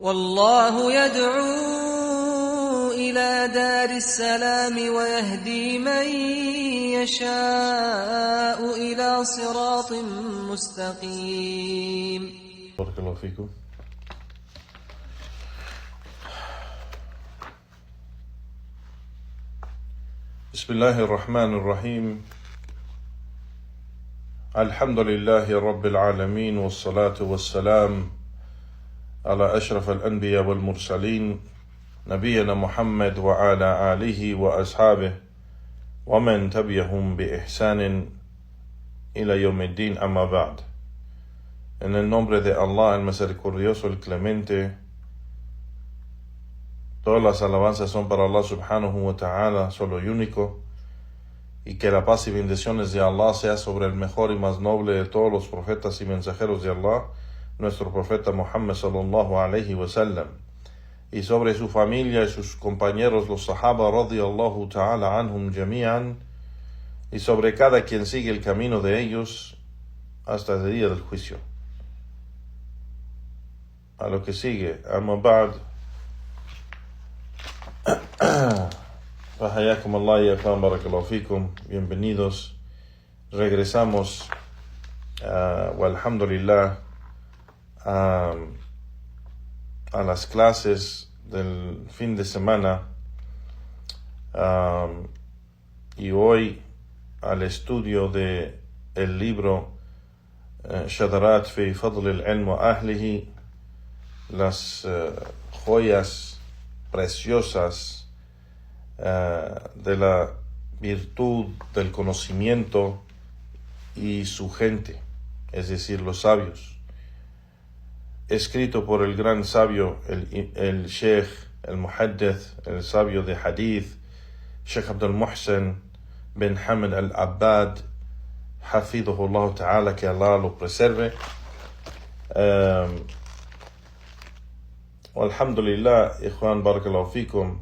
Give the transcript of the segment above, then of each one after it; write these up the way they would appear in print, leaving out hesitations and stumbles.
والله يدعو إلى دار السلام ويهدي من يشاء إلى صراط مستقيم. بارك الله فيكم. بسم الله الرحمن الرحيم. الحمد لله رب العالمين، والصلاة والسلام على أشرف الأنبياء والمرسلين نبينا محمد وعلى آله وأصحابه ومن تبعهم بإحسان إلى يوم الدين. أما بعد. En el nombre de Allah, el misericordioso, el clemente, todas las alabanzas son para Allah subhanahu wa ta'ala, solo y único, y que la paz y bendiciones de Allah sea sobre el mejor y más noble de todos los profetas y mensajeros de Allah, nuestro profeta Muhammad sallallahu alayhi wa sallam, y sobre su familia y sus compañeros, los sahaba radiyallahu ta'ala anhum jami'an, y sobre cada quien sigue el camino de ellos hasta el día del juicio. A lo que sigue, amma ba'd. Fahayakum Allah ya ikhwan, barakallahu fikum. Bienvenidos. Regresamos, walhamdulillah, a las clases del fin de semana, y hoy al estudio de el libro Shadarat fi Fadl al-Ilm wa Ahlihi, las joyas preciosas de la virtud del conocimiento y su gente, es decir, los sabios, escrito por el gran sabio, el Sheikh, el Muhaddith, el sabio de Hadith, Sheikh Abdul Muhsin bin Hamad al-Abbad, hafidhahullah ta'ala, que Allah lo preserve. Alhamdulillah, ikhwan, barakallahu fikum.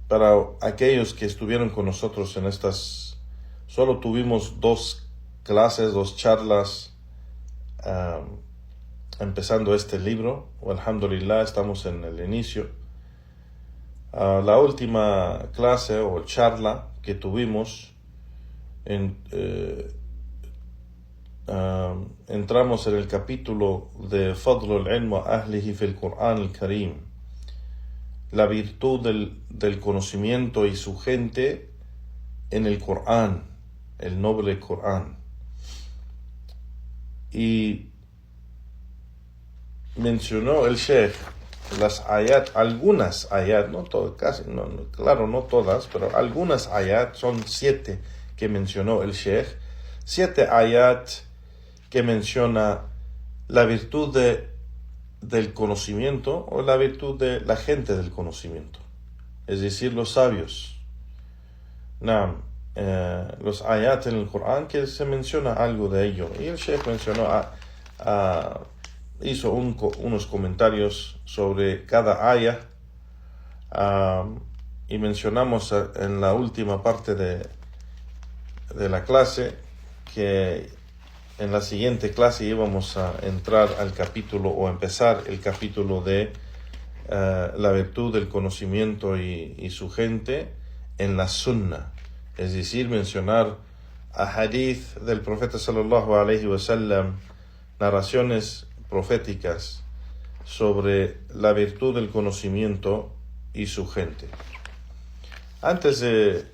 Para aquellos que estuvieron con nosotros en estas, solo tuvimos dos clases, dos charlas, empezando este libro. Alhamdulillah, estamos en el inicio. La última clase o charla que tuvimos, entramos en el capítulo de Fadl al-Ilm wa Ahlihi fil Qur'an al-Karim, la virtud del conocimiento y su gente en el Qur'an, el noble Qur'an. Y mencionó el Sheikh las ayat, algunas ayat, no todas, casi, claro, no todas, pero algunas ayat, son 7 que mencionó el Sheikh, 7 ayat que menciona la virtud del conocimiento, o la virtud de la gente del conocimiento, es decir, los sabios. Los ayat en el Corán que se menciona algo de ello, y el Sheikh mencionó, hizo unos comentarios sobre cada ayat, y mencionamos en la última parte de la clase que en la siguiente clase íbamos a entrar al capítulo, o empezar el capítulo de la virtud del conocimiento y su gente en la Sunnah, es decir, mencionar hadith del profeta sallallahu alayhi wa sallam, narraciones proféticas sobre la virtud del conocimiento y su gente. Antes de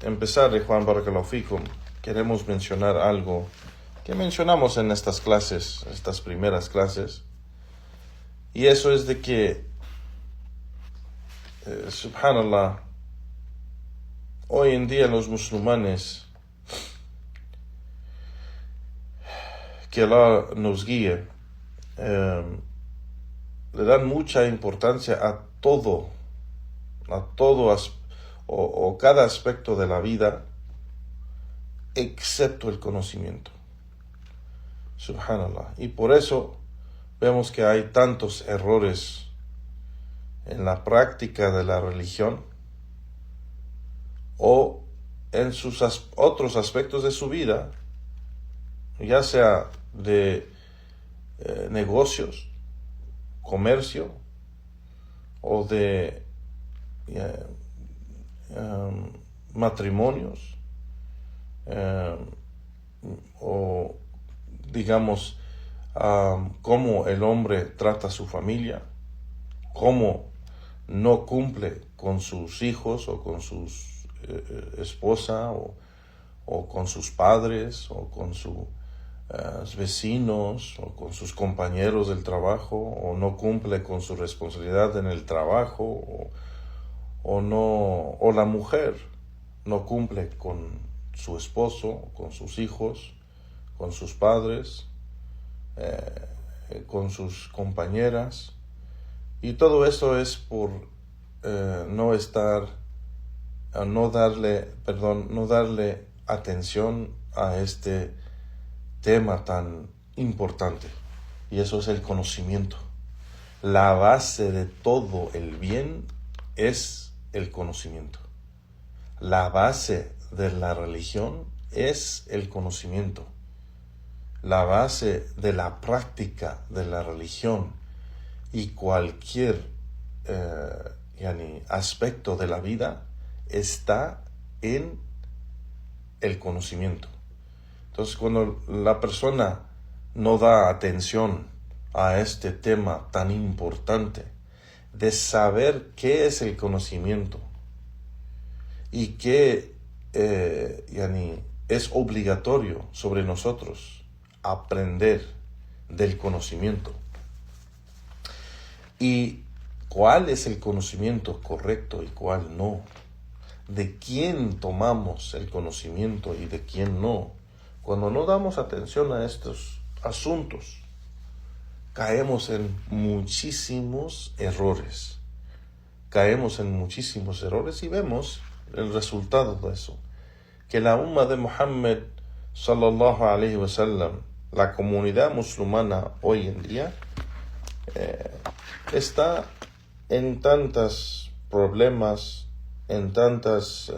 empezar, Juan barakallahu fikum, queremos mencionar algo que mencionamos en estas clases, estas primeras clases, y eso es de que, subhanallah, hoy en día los musulmanes, que Allah nos guíe, le dan mucha importancia a todo o cada aspecto de la vida, excepto el conocimiento. Subhanallah. Y por eso vemos que hay tantos errores en la práctica de la religión o en sus otros aspectos de su vida, ya sea de negocios, comercio, o de matrimonios, o digamos cómo el hombre trata a su familia, cómo no cumple con sus hijos o con sus esposa o con sus padres o con sus vecinos o con sus compañeros del trabajo, o no cumple con su responsabilidad en el trabajo, o la mujer no cumple con su esposo, con sus hijos, con sus padres, con sus compañeras, y todo esto es por no darle atención a este tema tan importante, y eso es el conocimiento. La base de todo el bien es el conocimiento. La base de la religión es el conocimiento. La base de la práctica de la religión y cualquier aspecto de la vida está en el conocimiento. Entonces, cuando la persona no da atención a este tema tan importante de saber qué es el conocimiento y qué es obligatorio sobre nosotros aprender del conocimiento, y cuál es el conocimiento correcto y cuál no, de quién tomamos el conocimiento y de quién no. Cuando no damos atención a estos asuntos, caemos en muchísimos errores. Y vemos el resultado de eso. Que la umma de Muhammad sallallahu alaihi wasallam, la comunidad musulmana hoy en día, está en tantos problemas, en tantas,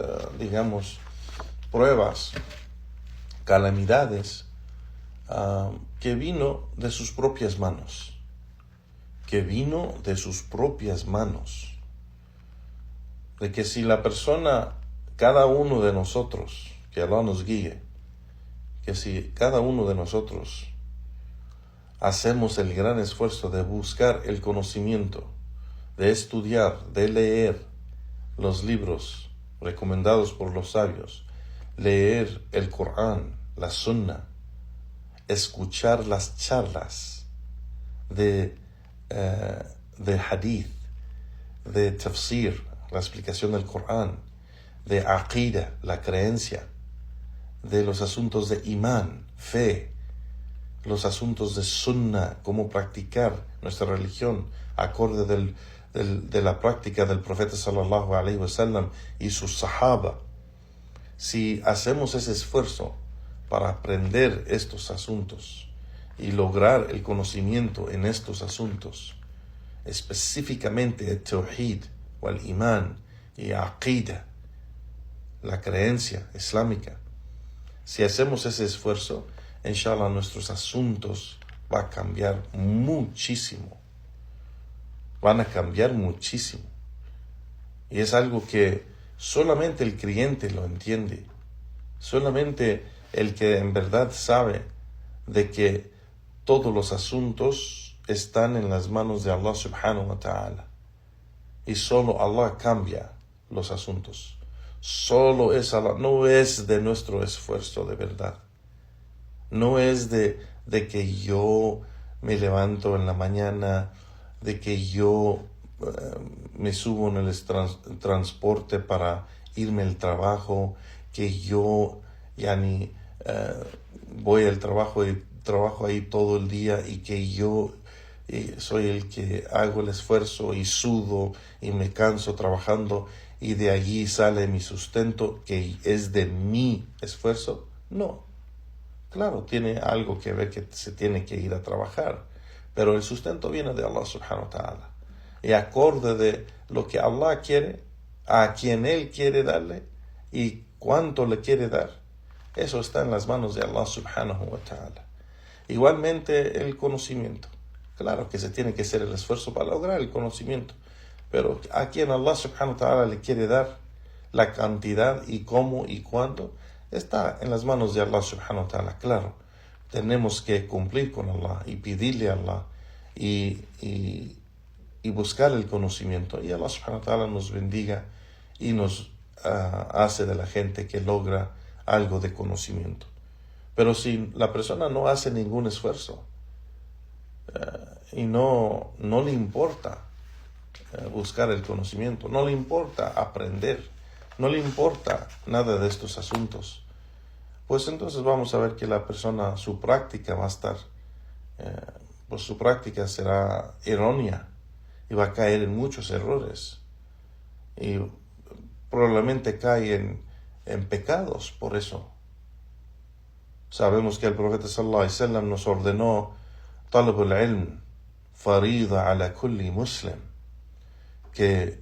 pruebas, calamidades, que vino de sus propias manos. De que si la persona, cada uno de nosotros, que Allah nos guíe, que si cada uno de nosotros hacemos el gran esfuerzo de buscar el conocimiento, de estudiar, de leer los libros recomendados por los sabios, leer el Corán, la Sunna, escuchar las charlas de hadith, de tafsir, la explicación del Corán, de aqida, la creencia, de los asuntos de imán, fe, los asuntos de sunna, cómo practicar nuestra religión acorde de la práctica del profeta sallallahu alaihi wasallam y sus sahaba. Si hacemos ese esfuerzo para aprender estos asuntos y lograr el conocimiento en estos asuntos, específicamente el tawhid o el imán y aqida, la creencia islámica, si hacemos ese esfuerzo, inshallah nuestros asuntos van a cambiar muchísimo. Y es algo que solamente el creyente lo entiende. Solamente el que en verdad sabe de que todos los asuntos están en las manos de Allah subhanahu wa ta'ala. Y solo Allah cambia los asuntos. Solo es Allah, no es de nuestro esfuerzo de verdad. No es de que yo me levanto en la mañana, de que yo me subo en el transporte para irme al trabajo, que yo voy al trabajo y trabajo ahí todo el día, y que yo soy el que hago el esfuerzo y sudo y me canso trabajando y de allí sale mi sustento, que es de mi esfuerzo. No, claro, tiene algo que ver que se tiene que ir a trabajar, pero el sustento viene de Allah subhanahu wa ta'ala, y acorde de lo que Allah quiere, a quien Él quiere darle y cuánto le quiere dar, eso está en las manos de Allah subhanahu wa ta'ala. Igualmente el conocimiento. Claro que se tiene que hacer el esfuerzo para lograr el conocimiento, pero a quien Allah subhanahu wa ta'ala le quiere dar la cantidad y cómo y cuándo, está en las manos de Allah subhanahu wa ta'ala. Claro, tenemos que cumplir con Allah y pedirle a Allah y buscar el conocimiento, y Allah subhanahu wa ta'ala nos bendiga y nos hace de la gente que logra algo de conocimiento. Pero si la persona no hace ningún esfuerzo y no le importa buscar el conocimiento, no le importa aprender, no le importa nada de estos asuntos, pues entonces vamos a ver que la persona, su práctica va a estar, pues su práctica será errónea y va a caer en muchos errores y probablemente cae en pecados por eso. Sabemos que el profeta sallallahu alaihi wasallam nos ordenó talab al-ilm farida ala kulli muslim, que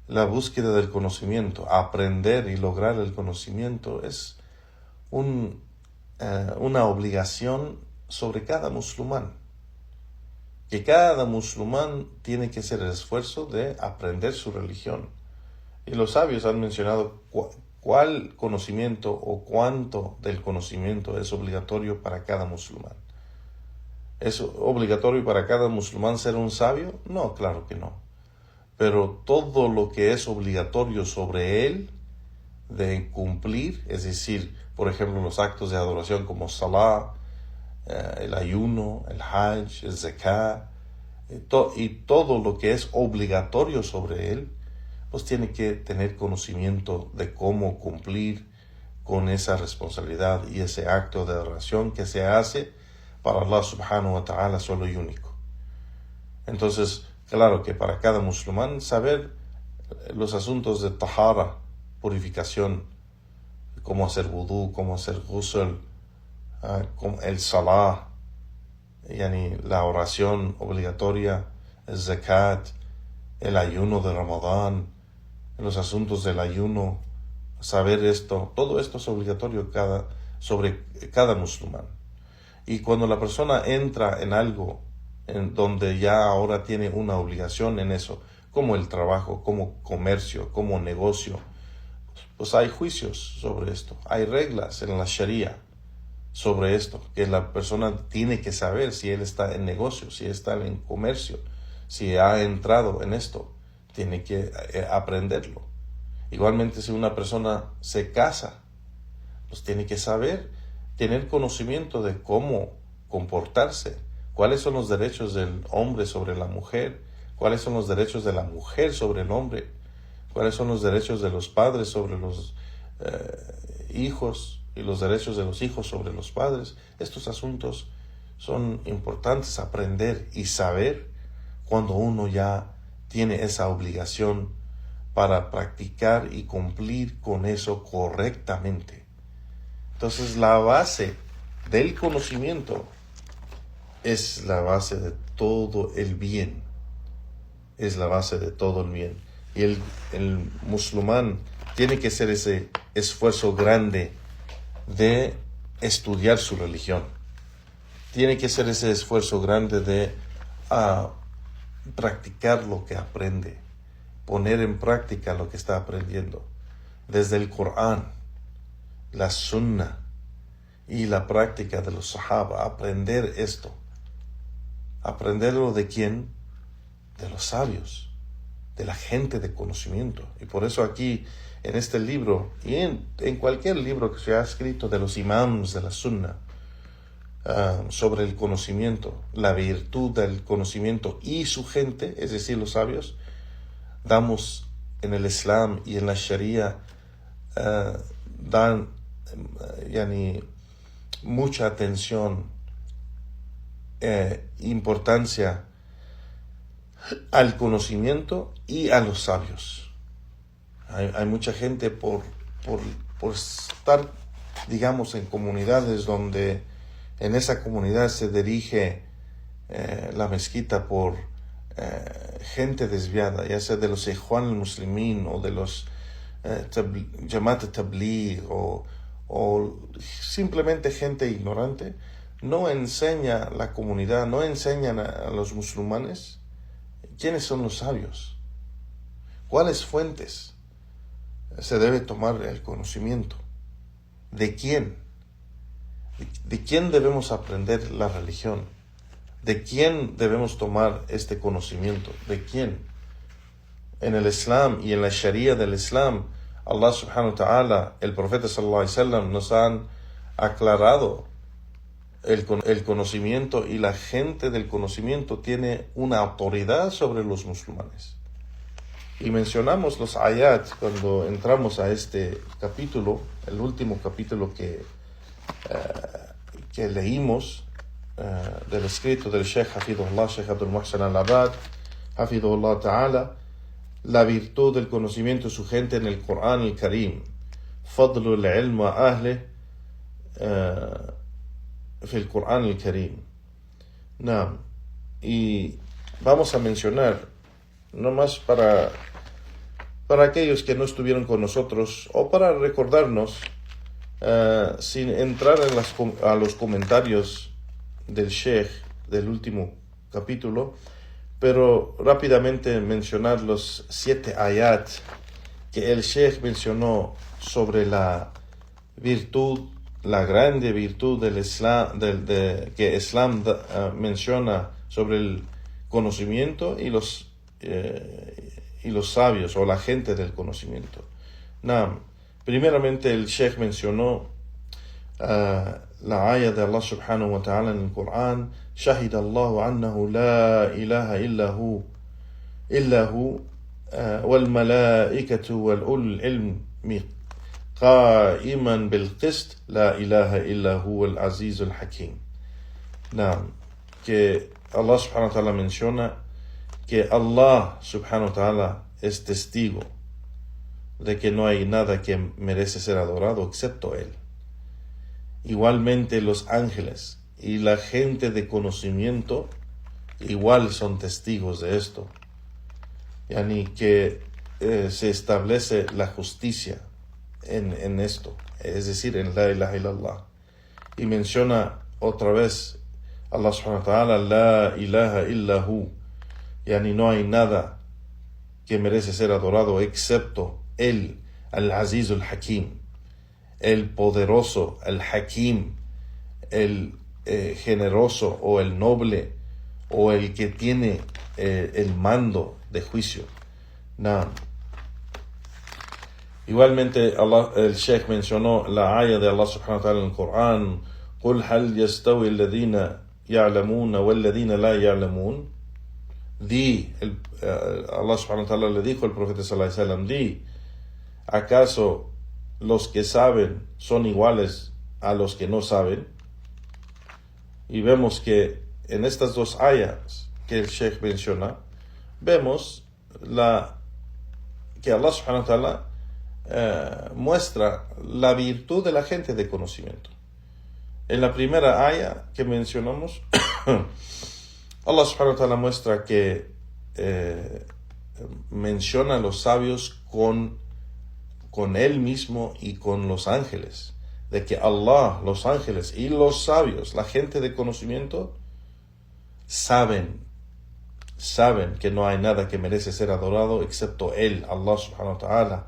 la búsqueda del conocimiento, aprender y lograr el conocimiento es una obligación sobre cada musulmán, que cada musulmán tiene que hacer el esfuerzo de aprender su religión. Y los sabios han mencionado cuál conocimiento o cuánto del conocimiento es obligatorio para cada musulmán. ¿Es obligatorio para cada musulmán ser un sabio? No, claro que no. Pero todo lo que es obligatorio sobre él de cumplir, es decir, por ejemplo, los actos de adoración como salah, el ayuno, el hajj, el zakat, y todo lo que es obligatorio sobre él, pues tiene que tener conocimiento de cómo cumplir con esa responsabilidad y ese acto de adoración que se hace para Allah subhanahu wa ta'ala solo y único. Entonces, claro que para cada musulmán saber los asuntos de tahara, purificación, cómo hacer wudú, cómo hacer ghusl, el salah, yani la oración obligatoria, el zakat, el ayuno de Ramadán, los asuntos del ayuno, saber esto, todo esto es obligatorio sobre cada musulmán. Y cuando la persona entra en algo en donde ya ahora tiene una obligación en eso, como el trabajo, como comercio, como negocio, pues hay juicios sobre esto, hay reglas en la Sharia sobre esto, que la persona tiene que saber si él está en negocio, si está en comercio, si ha entrado en esto, tiene que aprenderlo. Igualmente, si una persona se casa, pues tiene que saber, tener conocimiento de cómo comportarse, cuáles son los derechos del hombre sobre la mujer, cuáles son los derechos de la mujer sobre el hombre, cuáles son los derechos de los padres sobre los hijos y los derechos de los hijos sobre los padres. Estos asuntos son importantes aprender y saber cuando uno ya tiene esa obligación para practicar y cumplir con eso correctamente. Entonces, la base del conocimiento es la base de todo el bien. Es la base de todo el bien. Y el musulmán tiene que hacer ese esfuerzo grande de estudiar su religión. Tiene que hacer ese esfuerzo grande de practicar lo que aprende, poner en práctica lo que está aprendiendo, desde el Corán, la Sunna y la práctica de los Sahaba. Aprender esto. ¿Aprenderlo de quién? De los sabios, de la gente de conocimiento. Y por eso aquí, en este libro, y en cualquier libro que se ha escrito de los imams de la Sunna, sobre el conocimiento, la virtud del conocimiento y su gente, es decir, los sabios, damos en el Islam y en la Sharia, dan mucha atención, importancia al conocimiento y a los sabios. Hay mucha gente por estar, digamos, en comunidades donde en esa comunidad se dirige la mezquita por gente desviada, ya sea de los Ikhwan al-Muslimin o de los Jamaat al-Tabligh o simplemente gente ignorante. no enseña la comunidad, no enseñan a los musulmanes quiénes son los sabios, cuáles fuentes se debe tomar el conocimiento, de quién debemos aprender la religión, de quién debemos tomar este conocimiento, de quién. En el Islam y en la Sharia del Islam, Allah subhanahu wa ta'ala, el profeta sallallahu alaihi wasallam nos han aclarado el conocimiento, y la gente del conocimiento tiene una autoridad sobre los musulmanes. Y mencionamos los ayat cuando entramos a este capítulo, el último capítulo que leímos del escrito del Sheikh Hafidhullah, Sheikh Abdul Muhsin al-Abad, Hafidhullah ta'ala, la virtud del conocimiento de su gente en el Corán al-Karim. Fadlu al-ilm wa ahle fi el-Corán al-Karim. Y vamos a mencionar, nomás para aquellos que no estuvieron con nosotros, o para recordarnos, sin entrar a los comentarios del Sheikh del último capítulo, pero rápidamente mencionar los 7 ayat que el Sheikh mencionó sobre la virtud, la grande virtud del Islam, que Islam menciona sobre el conocimiento y los sabios, o la gente del conocimiento. Primeramente el Sheikh mencionó la ayah de Allah subhanahu wa ta'ala en el Corán: Shahida Allahu annahu la ilaha illa hu wal malaikatu wal ulul ilmi qa'iman bil qist la ilaha illa hu al azizul hakim. Que Allah subhanahu wa ta'ala menciona que Allah subhanahu wa ta'ala es testigo de que no hay nada que merece ser adorado excepto Él. Igualmente los ángeles y la gente de conocimiento igual son testigos de esto. Yani que se establece la justicia en esto, es decir, en la ilaha illallah. Y menciona otra vez Allah subhanahu wa ta'ala: la ilaha illa hu. Yani no hay nada que merece ser adorado excepto Él, al-Aziz al-Hakim, el poderoso, el Hakim, el generoso, o el noble, o el que tiene el mando de juicio. Igualmente el Sheikh mencionó la ayah de Allah subhanahu wa ta'ala en el Corán: قُلْ هَلْ يَسْتَوِي الَّذِينَ يَعْلَمُونَ وَالَّذِينَ لَا يَعْلَمُونَ. Allah subhanahu wa ta'ala le dijo al profeta sallallahu alaihi wasallam: di, ¿acaso los que saben son iguales a los que no saben? Y vemos que en estas 2 ayas que el Sheikh menciona, vemos que Allah subhanahu wa ta'ala muestra la virtud de la gente de conocimiento. En la primera aya que mencionamos, Allah subhanahu wa ta'ala muestra que menciona a los sabios con Él mismo y con los ángeles, de que Allah, los ángeles y los sabios, la gente de conocimiento, saben que no hay nada que merece ser adorado excepto Él, Allah subhanahu wa ta'ala,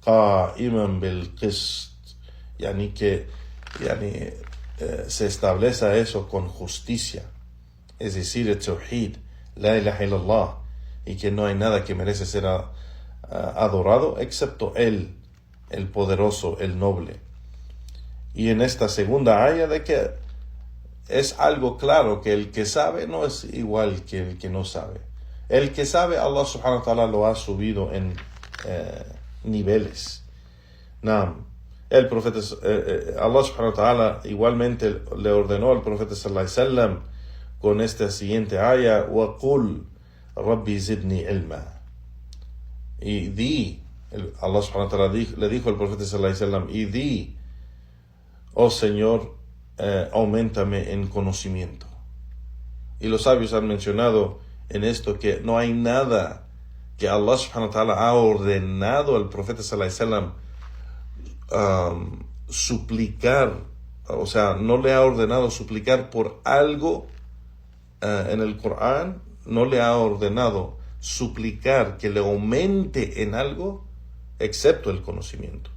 qa'iman bil qist, se establece eso con justicia, es decir, el tawhid, la ilaha illallah, y que no hay nada que merece ser adorado excepto Él, el poderoso, el noble. Y en esta segunda aya, de que es algo claro que el que sabe no es igual que el que no sabe. El que sabe, Allah subhanahu wa ta'ala lo ha subido en niveles. El profeta, Allah subhanahu wa ta'ala igualmente le ordenó al profeta sallallahu alaihi wasallam con esta siguiente aya: وَقُلْ رَبِّ زِدْنِي عِلْمًا. Y di, Allah subhanahu wa ta'ala le dijo al profeta sallallahu alaihi wasallam: y di, oh Señor, auméntame en conocimiento. Y los sabios han mencionado en esto que no hay nada que Allah subhanahu wa ta'ala ha ordenado al profeta sallallahu alaihi wasallam suplicar o sea, no le ha ordenado suplicar por algo en el Corán, no le ha ordenado suplicar que le aumente en algo, excepto el conocimiento.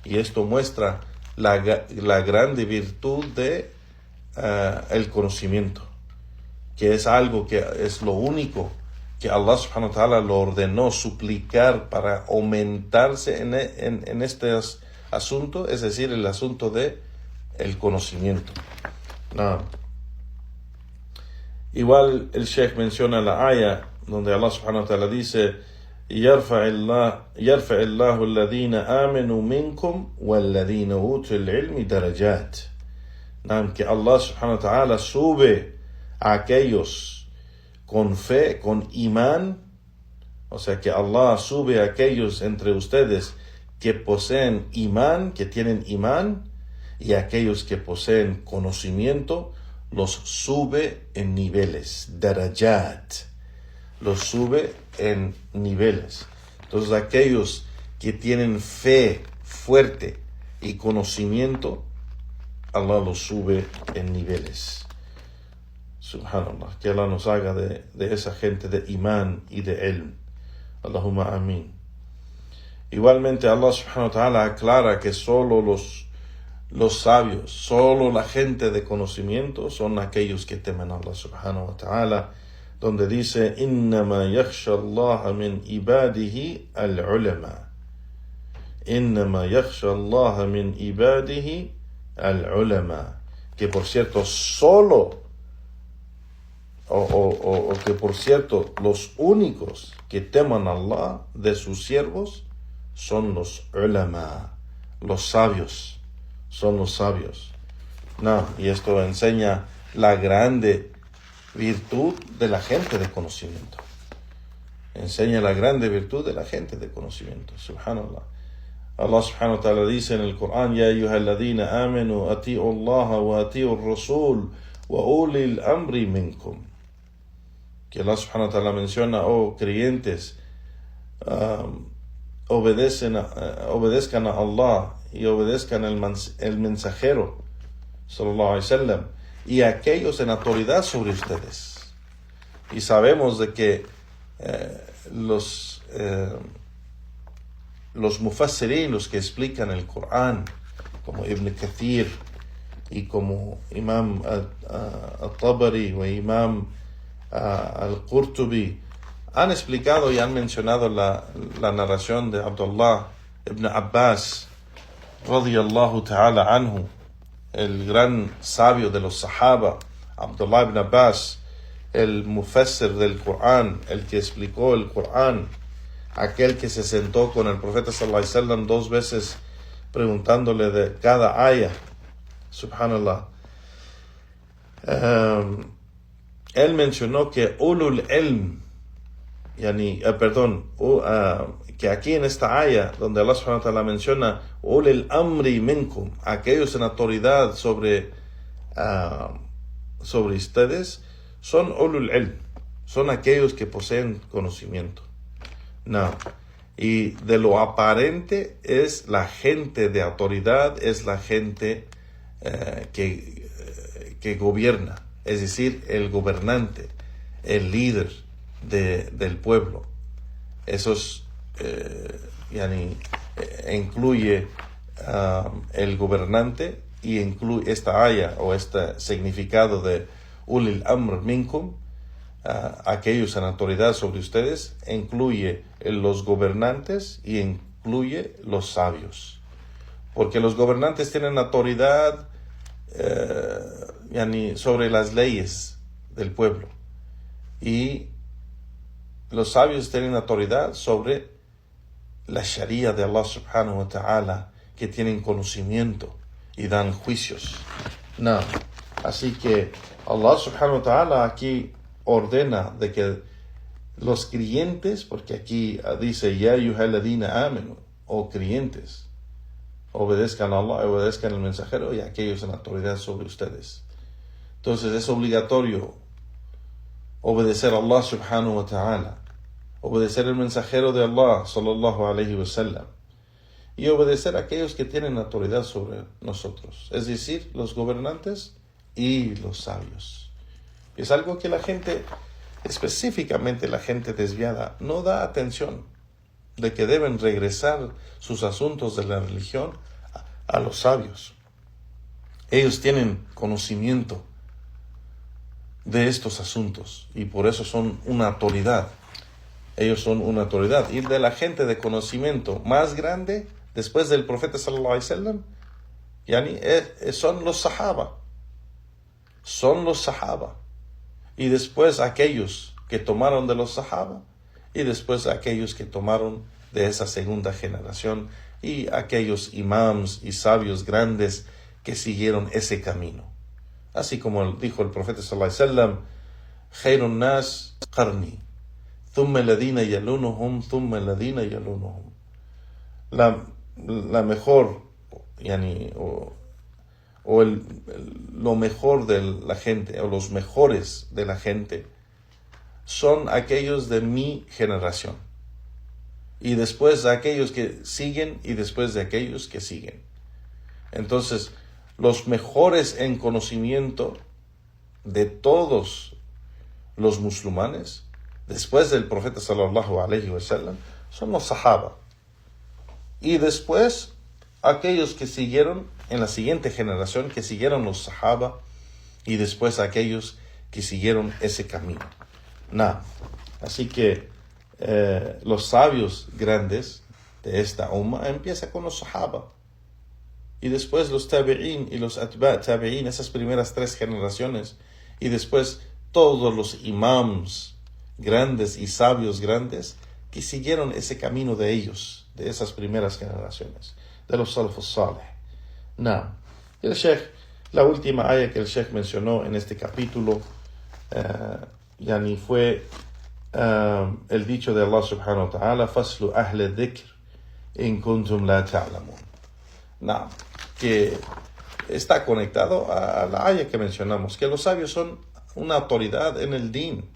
Y esto muestra la grande virtud de el conocimiento, que es algo que es lo único que Allah subhanahu wa ta'ala lo ordenó suplicar para aumentarse en este asunto, es decir, el asunto de el conocimiento. No. Igual el Sheikh menciona la aya donde Allah subhanahu wa ta'ala dice: يرفع الله الذين آمنوا منكم والذين أوتوا العلم درجات. Que Allah subhanahu wa ta'ala sube a aquellos con fe, con imán, o sea que Allah sube a aquellos entre ustedes que poseen imán, que tienen imán, y a aquellos que poseen conocimiento, los sube en niveles, darajat, los sube en niveles. Entonces aquellos que tienen fe fuerte y conocimiento, Allah los sube en niveles. Subhanallah, que Allah nos haga de esa gente de imán y de ilm. Allahumma amin. Igualmente Allah subhanahu wa ta'ala aclara que solo los sabios, solo la gente de conocimiento son aquellos que temen a Allah subhanahu wa ta'ala, donde dice: innama yakhsha Allah min ibadihi al-ulama. Innama yakhsha Allah min ibadihi al-ulama. Que por cierto, solo o que por cierto, los únicos que teman a Allah de sus siervos son los ulama, los sabios, son los sabios. No, y esto enseña la grande virtud de la gente de conocimiento. Enseña la grande virtud de la gente de conocimiento. Subhanallah. Allah subhanahu wa ta'ala dice en el Corán: Ya ayyuhalladhina amanu ati'u Allah wa ati'u ar-rasul wa ulil amri minkum. Que Allah subhanahu wa ta'ala menciona: oh creyentes, obedezcan a Allah y obedezcan el mensajero sallallahu alaihi wasallam y aquellos en autoridad sobre ustedes. Y sabemos de que los mufassirin, los que explican el Corán, como Ibn Kathir y como Imam al-Tabari o Imam al-Qurtubi, han explicado y han mencionado la narración de Abdullah ibn Abbas radiyallahu ta'ala anhu, el gran sabio de los Sahaba. Abdullah ibn Abbas, el mufassir del Corán, el que explicó el Corán, aquel que se sentó con el profeta sallallahu alaihi wasallam 2 veces preguntándole de cada aya. Subhanallah. Él mencionó que ulul ilm, que aquí en esta aya donde Allah subhanahu wa ta'ala menciona ulul amri minkum, aquellos en autoridad sobre ustedes, son ulul ilm, son aquellos que poseen conocimiento. No. Y de lo aparente es la gente de autoridad, es la gente que gobierna, es decir, el gobernante, el líder del pueblo. Eso es, incluye el gobernante, y incluye esta aya o este significado de ulil amr minkum, aquellos en autoridad sobre ustedes, incluye los gobernantes y incluye los sabios, porque los gobernantes tienen autoridad sobre las leyes del pueblo, y los sabios tienen autoridad sobre la sharia de Allah subhanahu wa ta'ala, que tienen conocimiento y dan juicios. No. Así que Allah subhanahu wa ta'ala aquí ordena de que los creyentes, porque aquí dice ya ayyuhalladhina amanu, o creyentes, obedezcan a Allah, obedezcan al mensajero y a aquellos en autoridad sobre ustedes. Entonces es obligatorio obedecer a Allah subhanahu wa ta'ala, obedecer al mensajero de Allah sallallahu alayhi wa sallam, y obedecer a aquellos que tienen autoridad sobre nosotros, es decir, los gobernantes y los sabios. Es algo que la gente, específicamente la gente desviada, no da atención, de que deben regresar sus asuntos de la religión a los sabios. Ellos tienen conocimiento de estos asuntos y por eso son una autoridad. Ellos son una autoridad. Y de la gente de conocimiento más grande, después del profeta sallallahu alaihi wasallam, son los sahaba. Son los sahaba. Y después aquellos que tomaron de los sahaba, y después aquellos que tomaron de esa segunda generación, y aquellos imams y sabios grandes que siguieron ese camino. Así como dijo el profeta sallallahu alaihi wasallam, Khairun nas qarni, thumma alladhina yalunuhum, thumma alladhina yalunuhum. La mejor, lo mejor de la gente, o los mejores de la gente, son aquellos de mi generación. Y después de aquellos que siguen, y después de aquellos que siguen. Entonces, los mejores en conocimiento de todos los musulmanes, después del profeta sallallahu alaihi wasallam, son los sahaba. Y después, aquellos que siguieron en la siguiente generación, que siguieron los sahaba, y después aquellos que siguieron ese camino. Así que los sabios grandes de esta umma empieza con los sahaba. Y después los tabi'in y los atba' tabi'in, esas primeras 3 generaciones. Y después todos los imams grandes y sabios grandes que siguieron ese camino de ellos, de esas primeras generaciones, de los salafus salih. El Sheikh, la última aya que el Sheikh mencionó en este capítulo, fue el dicho de Allah subhanahu wa ta'ala, faslu ahle dhikr in kuntum la ta'lamun. Que está conectado a la aya que mencionamos, que los sabios son una autoridad en el din.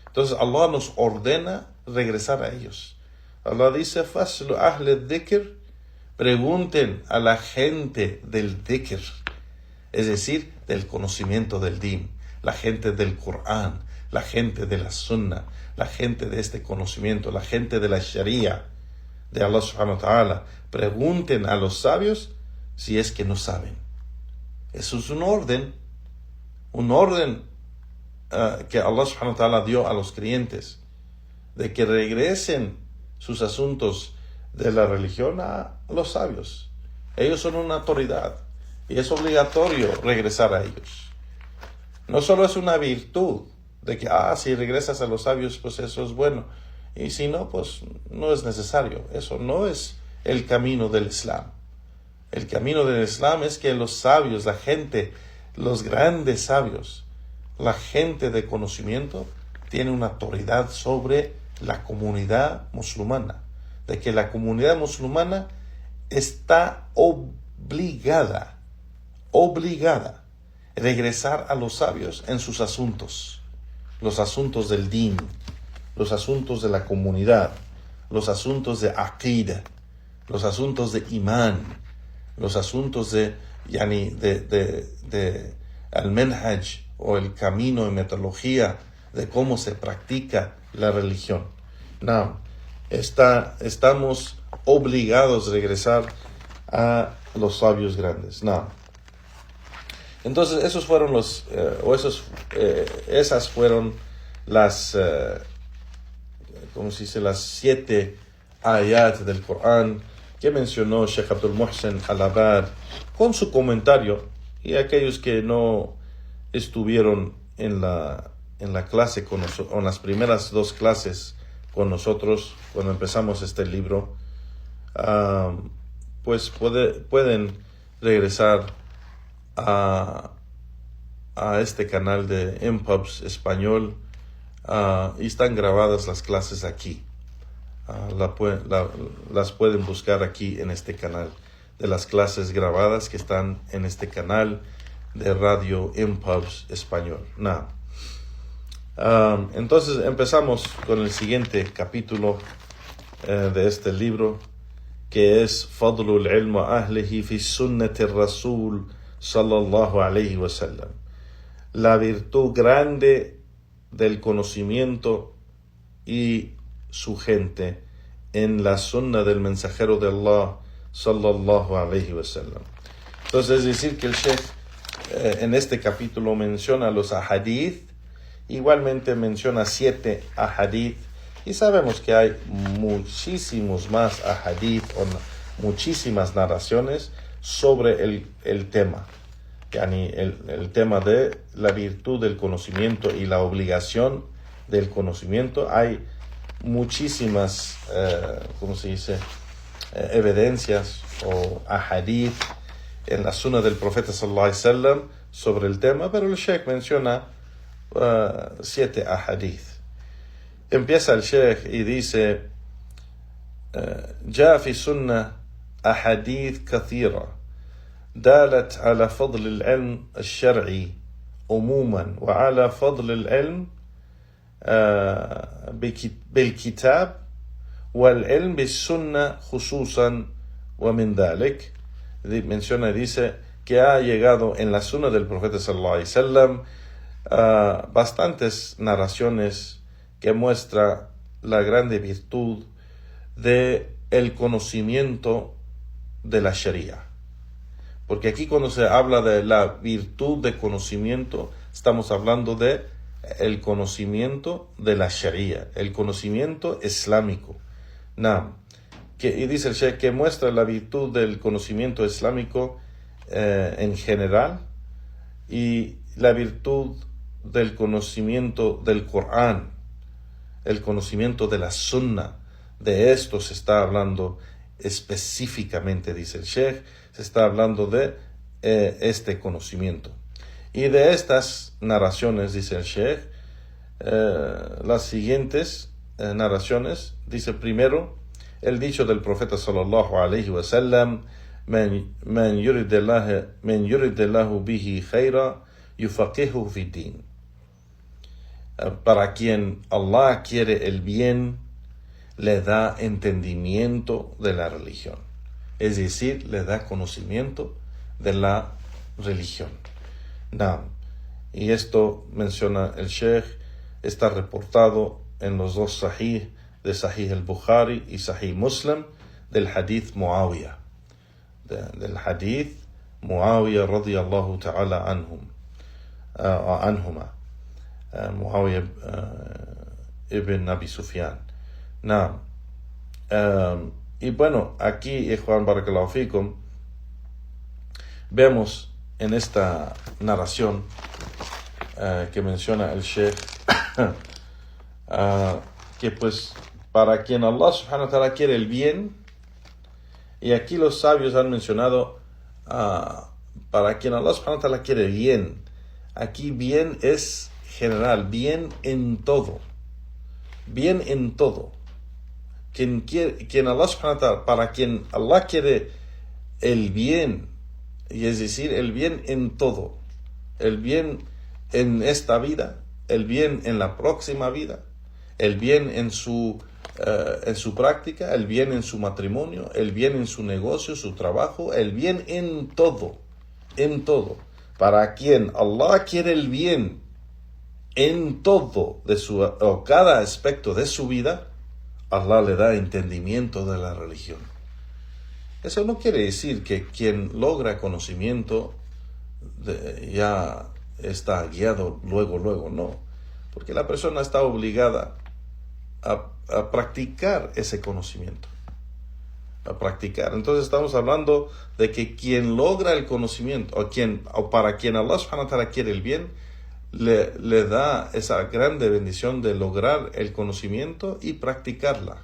Entonces Allah nos ordena regresar a ellos. Allah dice, faslu ahle dhikr, pregunten a la gente del dhikr, es decir, del conocimiento del din, la gente del Corán, la gente de la Sunnah, la gente de este conocimiento, la gente de la Sharia de Allah subhanahu wa ta'ala. Pregunten a los sabios si es que no saben. Eso es un orden que Allah subhanahu wa ta'ala dio a los creyentes, de que regresen sus asuntos de la religión a los sabios. Ellos son una autoridad y es obligatorio regresar a ellos. No solo es una virtud de que, si regresas a los sabios, pues eso es bueno, y si no, pues no es necesario. Eso no es el camino del Islam. El camino del Islam es que los sabios, la gente, los grandes sabios, la gente de conocimiento, tiene una autoridad sobre la comunidad musulmana, de que la comunidad musulmana está obligada a regresar a los sabios en sus asuntos, los asuntos del din, los asuntos de la comunidad, los asuntos de aqida, los asuntos de imán, los asuntos de al-manhaj, o el camino y metodología de cómo se practica la religión. Estamos obligados a regresar a los sabios grandes. Entonces esos fueron esas fueron las las 7 ayat del Corán que mencionó Sheikh Abdul Muhsin Al-Abad con su comentario. Y aquellos que no estuvieron en la clase con nosotros, en las primeras 2 clases con nosotros cuando empezamos este libro, pues pueden regresar a este canal de MPubs español, y están grabadas las clases aquí. Las pueden buscar aquí en este canal de las clases grabadas que están en este canal de radio MPubs español. Entonces empezamos con el siguiente capítulo de este libro, que es fadlul ilm wa ahlihi fi sunnati rasul sallallahu alayhi wa sallam. La virtud grande del conocimiento y su gente en la sunna del mensajero de Allah sallallahu alayhi wa sallam. Entonces, es decir, que el Sheikh en este capítulo menciona los ahadith, igualmente menciona 7 ahadith, y sabemos que hay muchísimos más ahadith o muchísimas narraciones sobre el tema, yani el tema de la virtud del conocimiento y la obligación del conocimiento. Hay muchísimas, evidencias o ahadith en la sunna del profeta sallallahu alaihi wasallam sobre el tema, pero el Sheikh menciona 7 ahadith. Empieza el Sheikh y dice: جاء في سنة أحاديث كثيرة دالت على فضل العلم الشرعي عموما وعلى فضل العلم بالكتاب والعلم بالسنة خصوصا. ومن ذلك menciona y dice que ha llegado en la sunna del profeta sallallahu alaihi wasallam bastantes narraciones que muestra la grande virtud de el conocimiento de la Sharia. Porque aquí cuando se habla de la virtud de conocimiento, estamos hablando de el conocimiento de la Sharia, el conocimiento islámico. Y dice el Sheikh que muestra la virtud del conocimiento islámico en general, y la virtud del conocimiento del Corán, el conocimiento de la Sunna. De esto se está hablando específicamente, dice el Sheikh, se está hablando de este conocimiento. Y de estas narraciones, dice el Sheikh, las siguientes narraciones, dice primero el dicho del profeta sallallahu alayhi wa sallam: man yuridillahu bihi khayra yufaqihu fi din. Para quien Allah quiere el bien, le da entendimiento de la religión, es decir, le da conocimiento de la religión. Y esto menciona el Sheikh, está reportado en los 2 Sahih, de Sahih al-Bukhari y Sahih Muslim, del hadith Muawiyah, del hadith Muawiyah radiyallahu ta'ala anhuma, Muawiyah ibn Abi Sufyan. Y bueno, aquí, Juan Barakallahu Fikum, vemos en esta narración que menciona el Sheikh que pues para quien Allah subhanahu wa ta'ala quiere el bien, y aquí los sabios han mencionado para quien Allah subhanahu wa ta'ala quiere bien, aquí bien es general, bien en todo, bien en todo. Quien Allah subhanahu wa ta'ala, para quien Allah quiere el bien, y es decir, el bien en todo, el bien en esta vida, el bien en la próxima vida, el bien en su práctica, el bien en su matrimonio, el bien en su negocio, su trabajo, el bien en todo, en todo. Para quien Allah quiere el bien en todo o cada aspecto de su vida, Allah le da entendimiento de la religión. Eso no quiere decir que quien logra conocimiento ya está guiado luego, no. Porque la persona está obligada a practicar ese conocimiento. A practicar. Entonces estamos hablando de que quien logra el conocimiento, o para quien Allah subhanahu wa ta'ala quiere el bien, le da esa grande bendición de lograr el conocimiento y practicarla.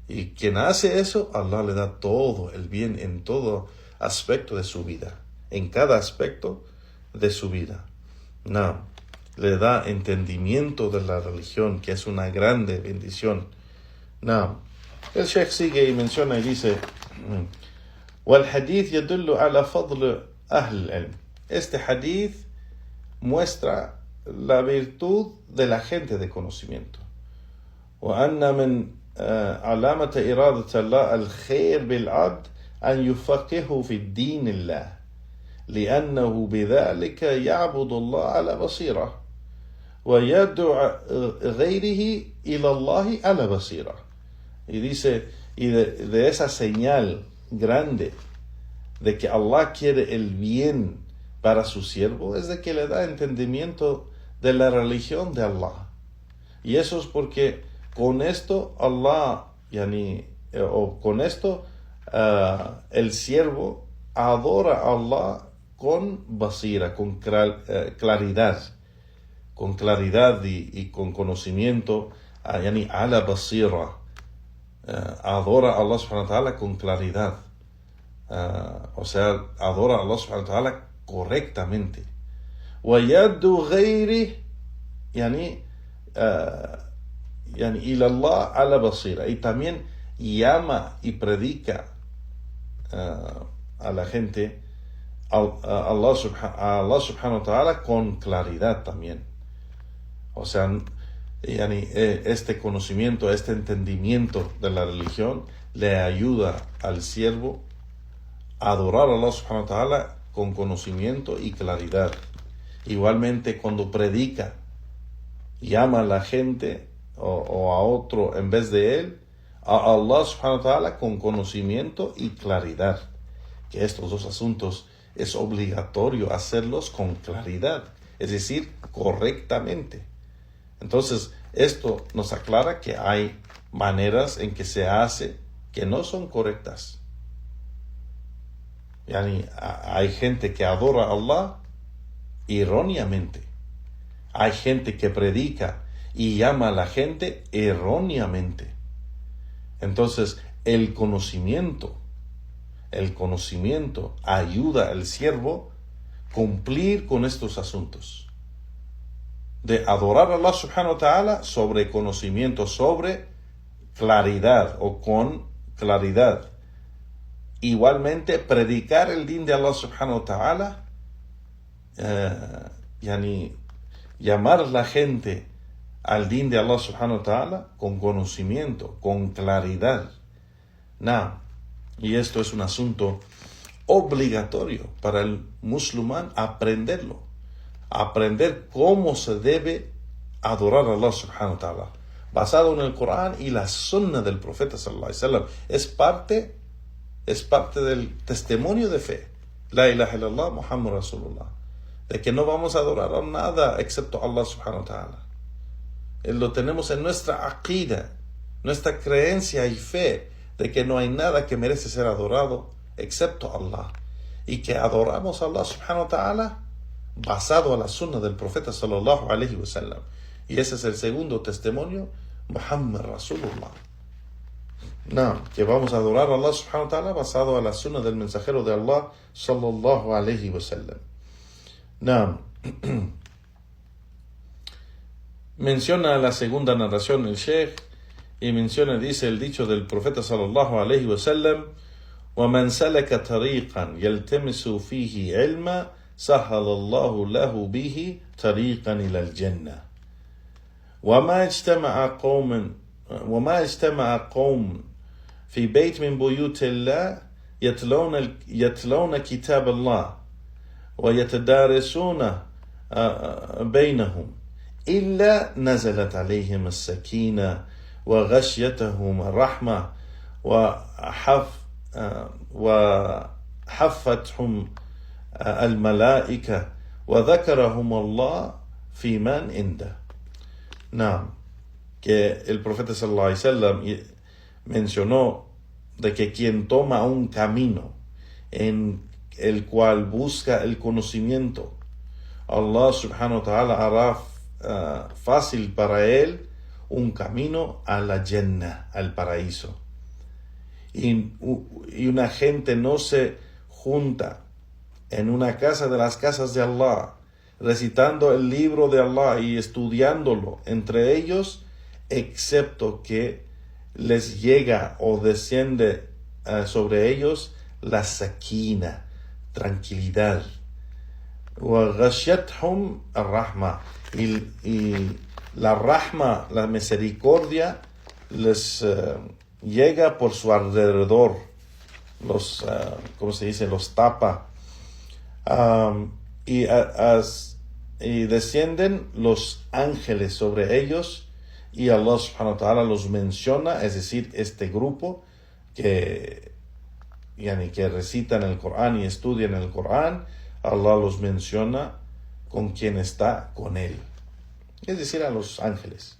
Y quien hace eso, Allah le da todo el bien en todo aspecto de su vida, en cada aspecto de su vida. Le da entendimiento de la religión, que es una grande bendición. El Sheikh sigue y menciona y dice: وَالْحَدِيث يَدُلُّ عَلَى فَضْلِ أَهْلِ الْعِلْمِ. Este hadith muestra la virtud de la gente de conocimiento. وَأَنَّ مَنْ علامة إرادة الله الخير بالعبد أن يفقهه في الدين الله لأنه بذلك يعبد الله على بصيرة ويدعو غيره إلى الله على بصيرة. Y dice, y de esa señal grande de que Allah quiere el bien para su siervo es de que le da entendimiento de la religión de Allah. Y eso es porque con esto Allah, con esto el siervo adora a Allah con basira, con claridad y con conocimiento, ala basira, adora a Allah subhanahu wa ta'ala con claridad, o sea, adora a Allah subhanahu wa ta'ala correctamente. وَيَدُّ غَيْرِهِ إلى الله على بصيرة, y también llama y predica a la gente a Allah subhanahu wa ta'ala con claridad también. O sea, este conocimiento, este entendimiento de la religión le ayuda al siervo a adorar a Allah subhanahu wa ta'ala con conocimiento y claridad. Igualmente, cuando predica, llama a la gente o a otro en vez de él, a Allah subhanahu wa ta'ala con conocimiento y claridad. Que estos dos asuntos es obligatorio hacerlos con claridad, es decir, correctamente. Entonces, esto nos aclara que hay maneras en que se hace que no son correctas. Hay gente que adora a Allah erróneamente. Hay gente que predica y llama a la gente erróneamente. Entonces, el conocimiento ayuda al siervo a cumplir con estos asuntos. De adorar a Allah subhanahu wa ta'ala sobre conocimiento, sobre claridad o con claridad. Igualmente, predicar el din de Allah subhanahu wa ta'ala, llamar a la gente al din de Allah subhanahu wa ta'ala con conocimiento, con claridad. Y esto es un asunto obligatorio para el musulmán aprenderlo. Aprender cómo se debe adorar a Allah subhanahu wa ta'ala, basado en el Corán y la sunna del profeta sallallahu alaihi wasallam. Es parte del testimonio de fe, la ilaha illallah Muhammad Rasulullah, de que no vamos a adorar a nada excepto a Allah subhanahu wa ta'ala. Lo tenemos en nuestra aqida, nuestra creencia y fe de que no hay nada que merece ser adorado excepto Allah, y que adoramos a Allah subhanahu wa ta'ala basado a la sunna del profeta sallallahu alaihi wasallam. Y ese es el segundo testimonio, Muhammad Rasulullah. Que vamos a adorar a Allah subhanahu wa ta'ala basado a la sunna del mensajero de Allah sallallahu alaihi wasallam. Menciona la segunda narración el Sheikh y dice el dicho del profeta sallallahu alaihi wasallam: وَمَنْ سَلَكَ طَرِيقًا يَلْتَمِسُ فِيهِ عِلْمًا سَهَّلَ اللَّهُ لَهُ بِهِ طَرِيقًا إِلَى الْجَنَّةِ وما اجتمع قوم في بيت من بيوت الله يتلون كتاب الله ويتدارسون بينهم إلا نزلت عليهم السكينة وغشيتهم الرحمة وحفتهم الملائكة وذكرهم الله في من عنده. Que el profeta sallallahu alaihi wasallam mencionó de que quien toma un camino en el cual busca el conocimiento, Allah subhanahu wa ta'ala hará fácil para él un camino a la Jannah, al paraíso. Y una gente no se junta en una casa de las casas de Allah, recitando el libro de Allah y estudiándolo entre ellos, excepto que les llega o desciende sobre ellos la sakina, tranquilidad, وَغَشَّتْهُمْ الرَّحْمَةِ, y la rahma, la misericordia, les llega por su alrededor, los, ¿cómo se dice? Los tapa, y descienden los ángeles sobre ellos, y Allah subhanahu wa ta'ala los menciona, es decir, este grupo que recitan el Corán y estudian el Corán, Allah los menciona con quien está con él, es decir, a los ángeles.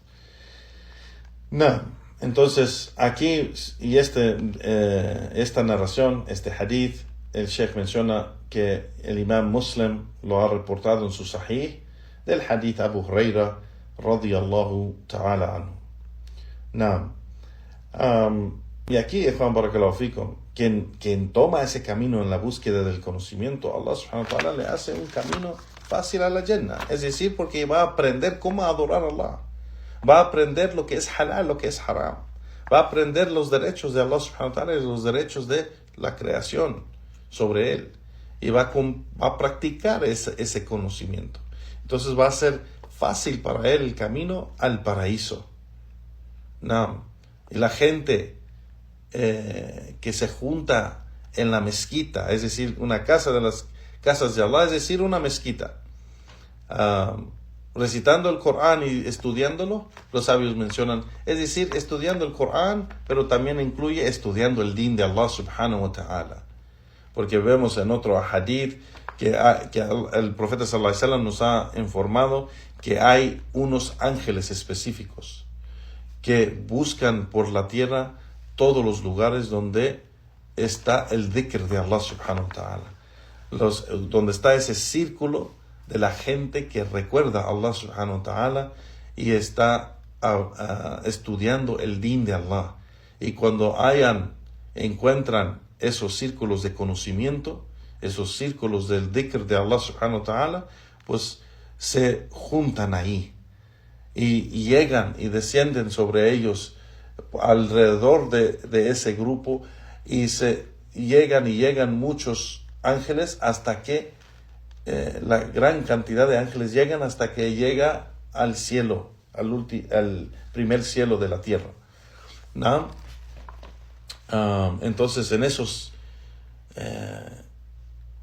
No. Entonces, aquí, y esta narración, este hadith, el Sheikh menciona que el Imam Muslim lo ha reportado en su Sahih, del hadith Abu Huraira, radiyallahu ta'ala anhu. No. Y aquí, Juan Barakallahu Fikum, quien toma ese camino en la búsqueda del conocimiento, Allah subhanahu wa ta'ala le hace un camino fácil a la Jannah. Es decir, porque va a aprender cómo adorar a Allah. Va a aprender lo que es halal, lo que es haram. Va a aprender los derechos de Allah subhanahu wa ta'ala y los derechos de la creación sobre él. Y va a practicar ese conocimiento. Entonces va a ser fácil para él el camino al paraíso. No. Y la gente que se junta en la mezquita, es decir, una casa de las casas de Allah, es decir, una mezquita, recitando el Corán y estudiándolo, los sabios mencionan, es decir, estudiando el Corán, pero también incluye estudiando el din de Allah subhanahu wa ta'ala. Porque vemos en otro hadith que el profeta sallallahu alaihi wasallam nos ha informado que hay unos ángeles específicos que buscan por la tierra todos los lugares donde está el dhikr de Allah subhanahu wa ta'ala, donde está ese círculo de la gente que recuerda a Allah subhanahu wa ta'ala y está estudiando el din de Allah. Y cuando encuentran esos círculos de conocimiento, esos círculos del dhikr de Allah subhanahu wa ta'ala, pues se juntan ahí y llegan y descienden sobre ellos alrededor de ese grupo, y llegan muchos ángeles hasta que la gran cantidad de ángeles llegan hasta que llega al cielo, al primer cielo de la tierra, ¿no? Entonces en esos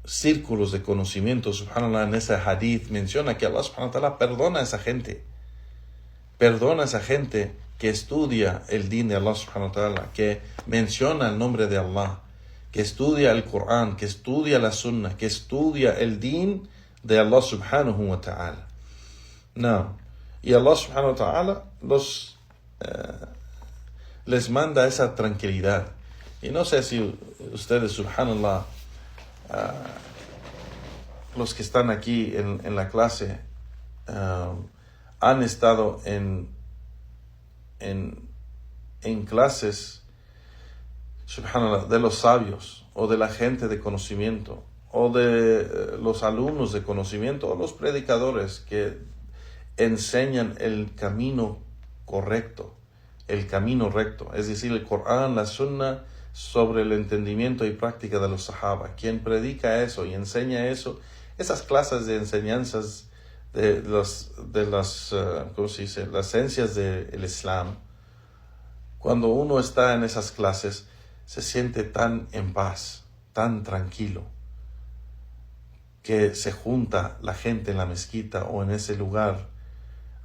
círculos de conocimiento, subhanallah, en ese hadith menciona que Allah subhanahu wa ta'ala perdona a esa gente que estudia el din de Allah subhanahu wa ta'ala, que menciona el nombre de Allah, que estudia el Corán, que estudia la Sunnah, que estudia el din de Allah subhanahu wa ta'ala. No. Y Allah subhanahu wa ta'ala les manda esa tranquilidad. Y no sé si ustedes, subhanallah, los que están aquí en la clase, han estado en clases, subhanallah, de los sabios, o de la gente de conocimiento, o de los alumnos de conocimiento, o los predicadores que enseñan el camino correcto, el camino recto, es decir, el Corán, la Sunnah, sobre el entendimiento y práctica de los sahaba. Quien predica eso y enseña eso, esas clases de enseñanzas de las ¿cómo se dice?, las esencias del Islam, cuando uno está en esas clases, se siente tan en paz, tan tranquilo, que se junta la gente en la mezquita o en ese lugar,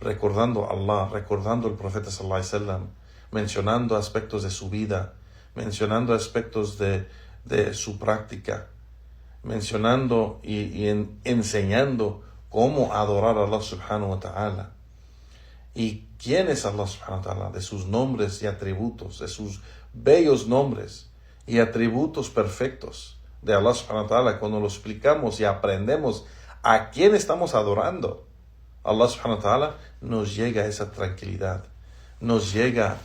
recordando a Allah, recordando al profeta sallallahu alaihi wasallam, mencionando aspectos de su vida, mencionando aspectos de su práctica, mencionando y enseñando cómo adorar a Allah subhanahu wa ta'ala. ¿Y quién es Allah subhanahu wa ta'ala? De sus nombres y atributos, de sus bellos nombres y atributos perfectos de Allah subhanahu wa ta'ala. Cuando lo explicamos y aprendemos a quién estamos adorando, Allah subhanahu wa ta'ala, nos llega esa tranquilidad, nos llega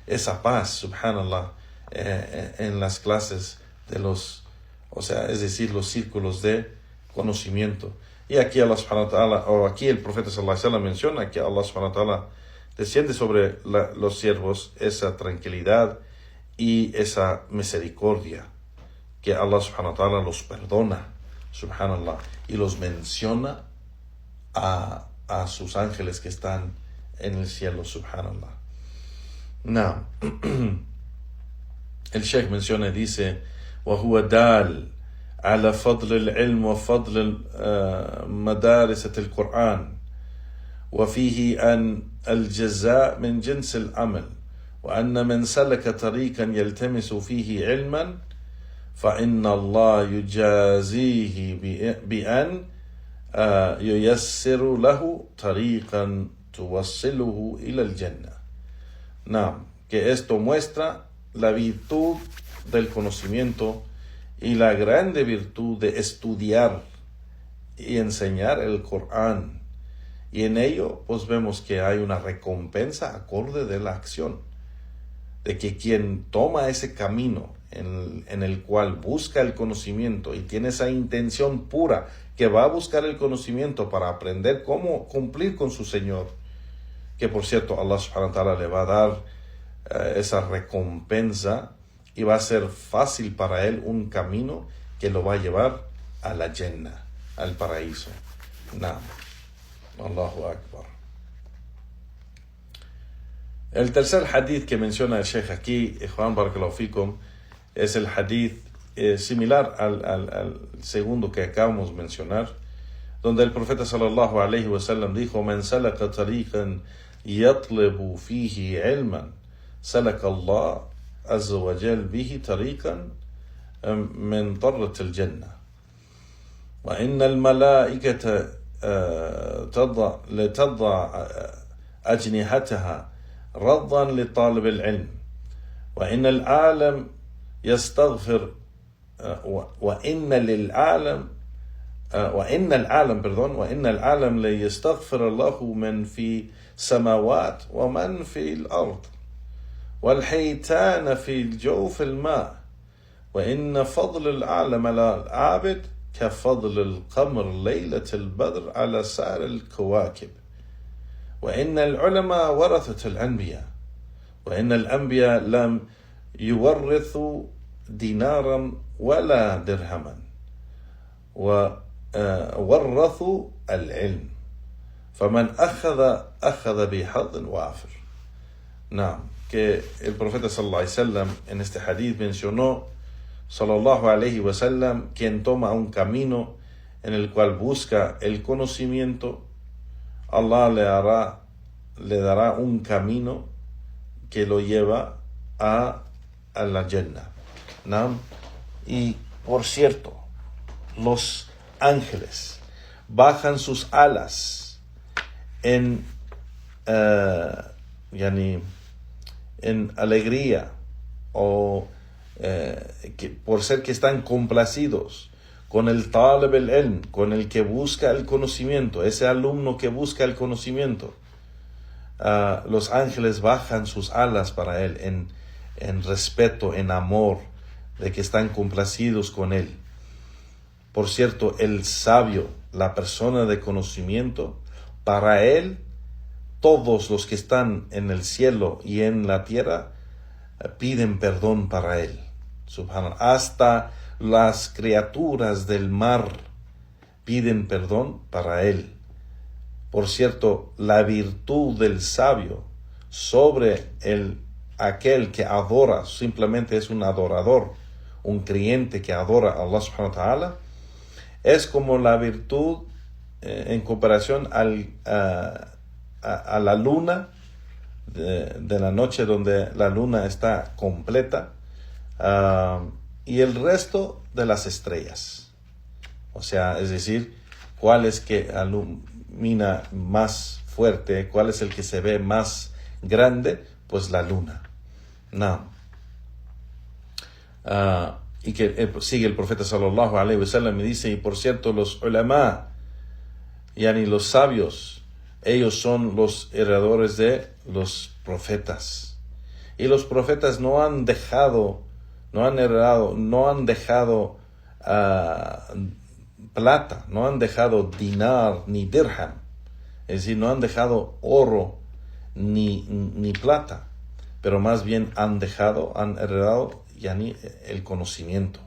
esa paz, subhanallah, en las clases de es decir, los círculos de conocimiento. Y aquí Allah subhanahu wa ta'ala, o aquí el profeta sallallahu alaihi wasallam menciona que Allah subhanahu wa ta'ala desciende sobre los siervos esa tranquilidad y esa misericordia, que Allah subhanahu wa ta'ala los perdona, subhanallah, y los menciona a sus ángeles que están en el cielo, subhanallah. No. El Sheikh menciona, dice, وهو دال على فضل العلم وفضل مدارسة القرآن وفيه أن الجزاء من جنس العمل وأن من سلك طريقا يلتمس فيه علما فإن الله يجازيه بأن ييسر له طريقا توصله إلى الجنة. نعم, que esto muestra la virtud del conocimiento y la grande virtud de estudiar y enseñar el Corán. Y en ello, pues vemos que hay una recompensa acorde de la acción. De que quien toma ese camino en el cual busca el conocimiento y tiene esa intención pura que va a buscar el conocimiento para aprender cómo cumplir con su Señor, que por cierto Allah subhanahu wa ta'ala le va a dar esa recompensa y va a ser fácil para él un camino que lo va a llevar a la Jannah, al paraíso. Naam. Allahu Akbar. El tercer hadith que menciona el Sheikh aquí, Juan Barakallahu Fikum, es el hadith similar al segundo que acabamos de mencionar, donde el profeta sallallahu alayhi wa sallam dijo: "Man salaka tariqan yatlubu fihi ilman, salaka Allah azza wa jal bihi tariqan min tarrat al-jannah. Wa inna al-malaikata لتضع أجنحتها رضا لطالب العلم وإن العالم يستغفر وإن العالم ليستغفر الله من في السماوات ومن في الأرض والحيتان في جوف الماء وإن فضل العالم على العابد كفضل القمر ليلة البدر على سائر الكواكب وإن العلماء ورثة الأنبياء وإن الأنبياء لم يورثوا دينارا ولا درهما وورثوا العلم فمن أخذ بحظ وافر". Naam, que el profeta sallallahu alaihi wasallam en este hadith mencionó, sallallahu alaihi wasallam, quien toma un camino en el cual busca el conocimiento, Allah le dará un camino que lo lleva a la Jannah. ¿No? Y por cierto, los ángeles bajan sus alas en alegría o por ser que están complacidos con el talib al-ilm, con el que busca el conocimiento, ese alumno que busca el conocimiento. Los ángeles bajan sus alas para él en respeto, en amor, de que están complacidos con él. Por cierto, el sabio, la persona de conocimiento, para él, todos los que están en el cielo y en la tierra piden perdón para él. Subhanallah. Hasta las criaturas del mar piden perdón para él. Por cierto, la virtud del sabio sobre aquel que adora, simplemente es un adorador, un creyente que adora a Allah subhanahu wa ta'ala, es como la virtud en comparación a la luna de la noche, donde la luna está completa, y el resto de las estrellas. O sea, es decir, cuál es que ilumina más fuerte, cuál es el que se ve más grande, pues la luna. No. Y que sigue el profeta sallallahu alaihi wasallam y dice: y por cierto, los ulama, los sabios, ellos son los heredores de los profetas. Y los profetas no han dejado plata, no han dejado dinar ni dirham, es decir, no han dejado oro ni plata, pero más bien han heredado el conocimiento.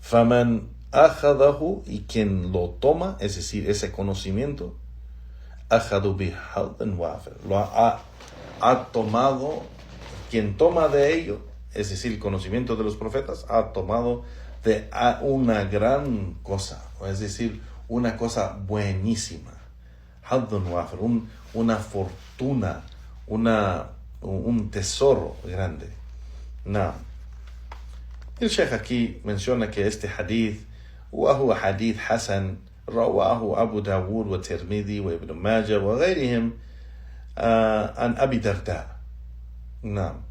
Faman akhadahu, y quien lo toma, es decir, ese conocimiento, akhadu bihadin wafir, ha tomado, quien toma de ello, es decir, el conocimiento de los profetas, ha tomado de una gran cosa, es decir, una cosa buenísima. Haddun wafir, una fortuna, un tesoro grande. No. El Sheikh aquí menciona que este hadith, وهو حديث حسن رواه أبو داود والترمذي وابن ماجه وغيرهم عن أبي درداء. نعم.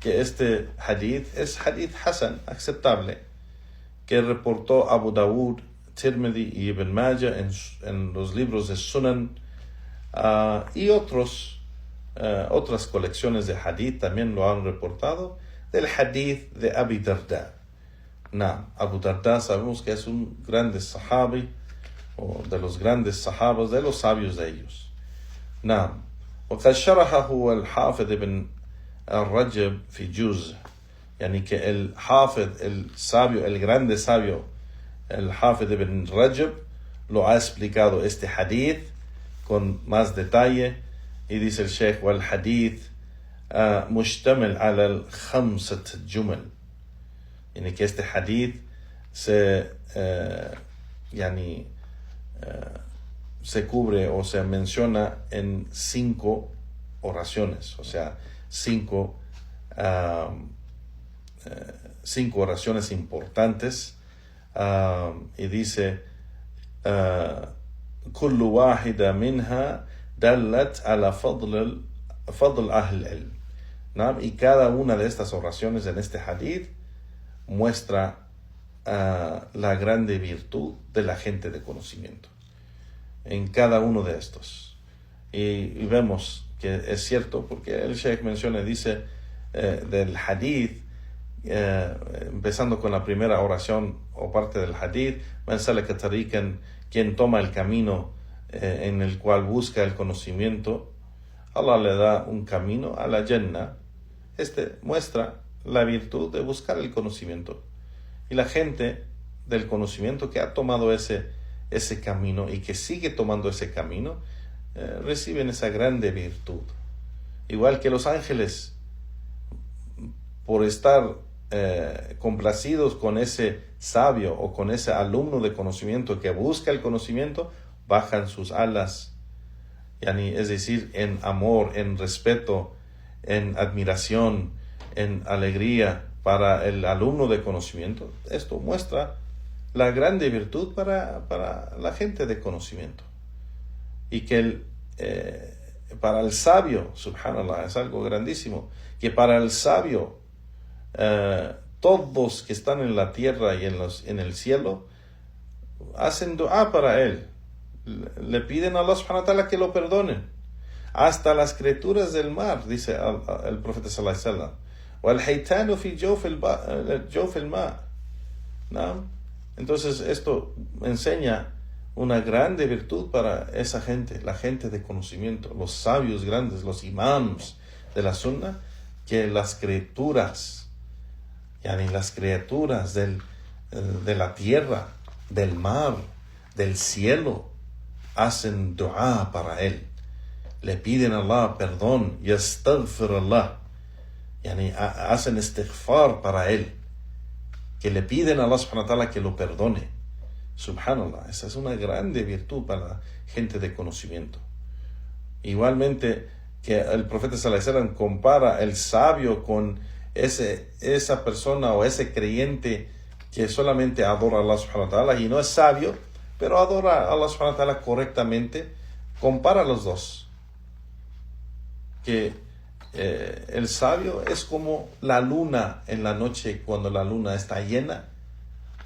Que este hadith es hadith hasan, aceptable, que reportó Abu Dawud, Tirmidhi y Ibn Majah en los libros de Sunan, y otras colecciones de hadith también lo han reportado, del hadith de Abi Darda. Abu Darda sabemos que es un grande sahabi, o de los grandes sahabas, de los sabios de ellos. وقد شرحه الحافظ ابن الرجب في جزء, يعني que el Hafid, el sabio, el grande sabio, el Hafid ibn Rajab, lo ha explicado este hadith con más detalle, y dice el Sheikh, wal hadith mushtamil ala al khamsat jumal, yani que este hadith se cubre o se menciona en 5 oraciones, o sea, 5 oraciones importantes, y dice كل واحدة منها دلت على فضل أهل العلم. Y cada una de estas oraciones en este hadith muestra la grande virtud de la gente de conocimiento en cada uno de estos, y vemos que es cierto, porque el Sheikh menciona, dice del hadith, empezando con la primera oración o parte del hadith, man salaka tariqan, quien toma el camino en el cual busca el conocimiento, Allah le da un camino a la Jannah. Este muestra la virtud de buscar el conocimiento, y la gente del conocimiento que ha tomado ese camino y que sigue tomando ese camino, reciben esa grande virtud. Igual que los ángeles, por estar complacidos con ese sabio o con ese alumno de conocimiento que busca el conocimiento, bajan sus alas, es decir, en amor, en respeto, en admiración, en alegría para el alumno de conocimiento. Esto muestra la grande virtud para la gente de conocimiento. Y que para el sabio, subhanallah, es algo grandísimo, que para el sabio todos que están en la tierra y en el cielo hacen dua para él, le piden a Allah subhanahu wa ta'ala que lo perdonen, hasta las criaturas del mar, dice el profeta sallallahu alaihi wasallam, وَالْحَيْتَانُ فِي جَوْفِ الْمَاءِ. Entonces esto enseña una grande virtud para esa gente, la gente de conocimiento, los sabios grandes, los imams de la sunna, que las criaturas de la tierra, del mar, del cielo, hacen dua para él, le piden a Allah perdón, yastaghfir Allah, hacen istighfar para él, que le piden a Allah subhanahu wa ta'ala que lo perdone. Subhanallah, esa es una grande virtud para la gente de conocimiento. Igualmente que el profeta sallallahu alaihi wasallam compara el sabio con esa persona o ese creyente que solamente adora a Allah subhanahu wa ta'ala y no es sabio, pero adora a Allah subhanahu wa ta'ala correctamente. Compara a los dos, que el sabio es como la luna en la noche cuando la luna está llena.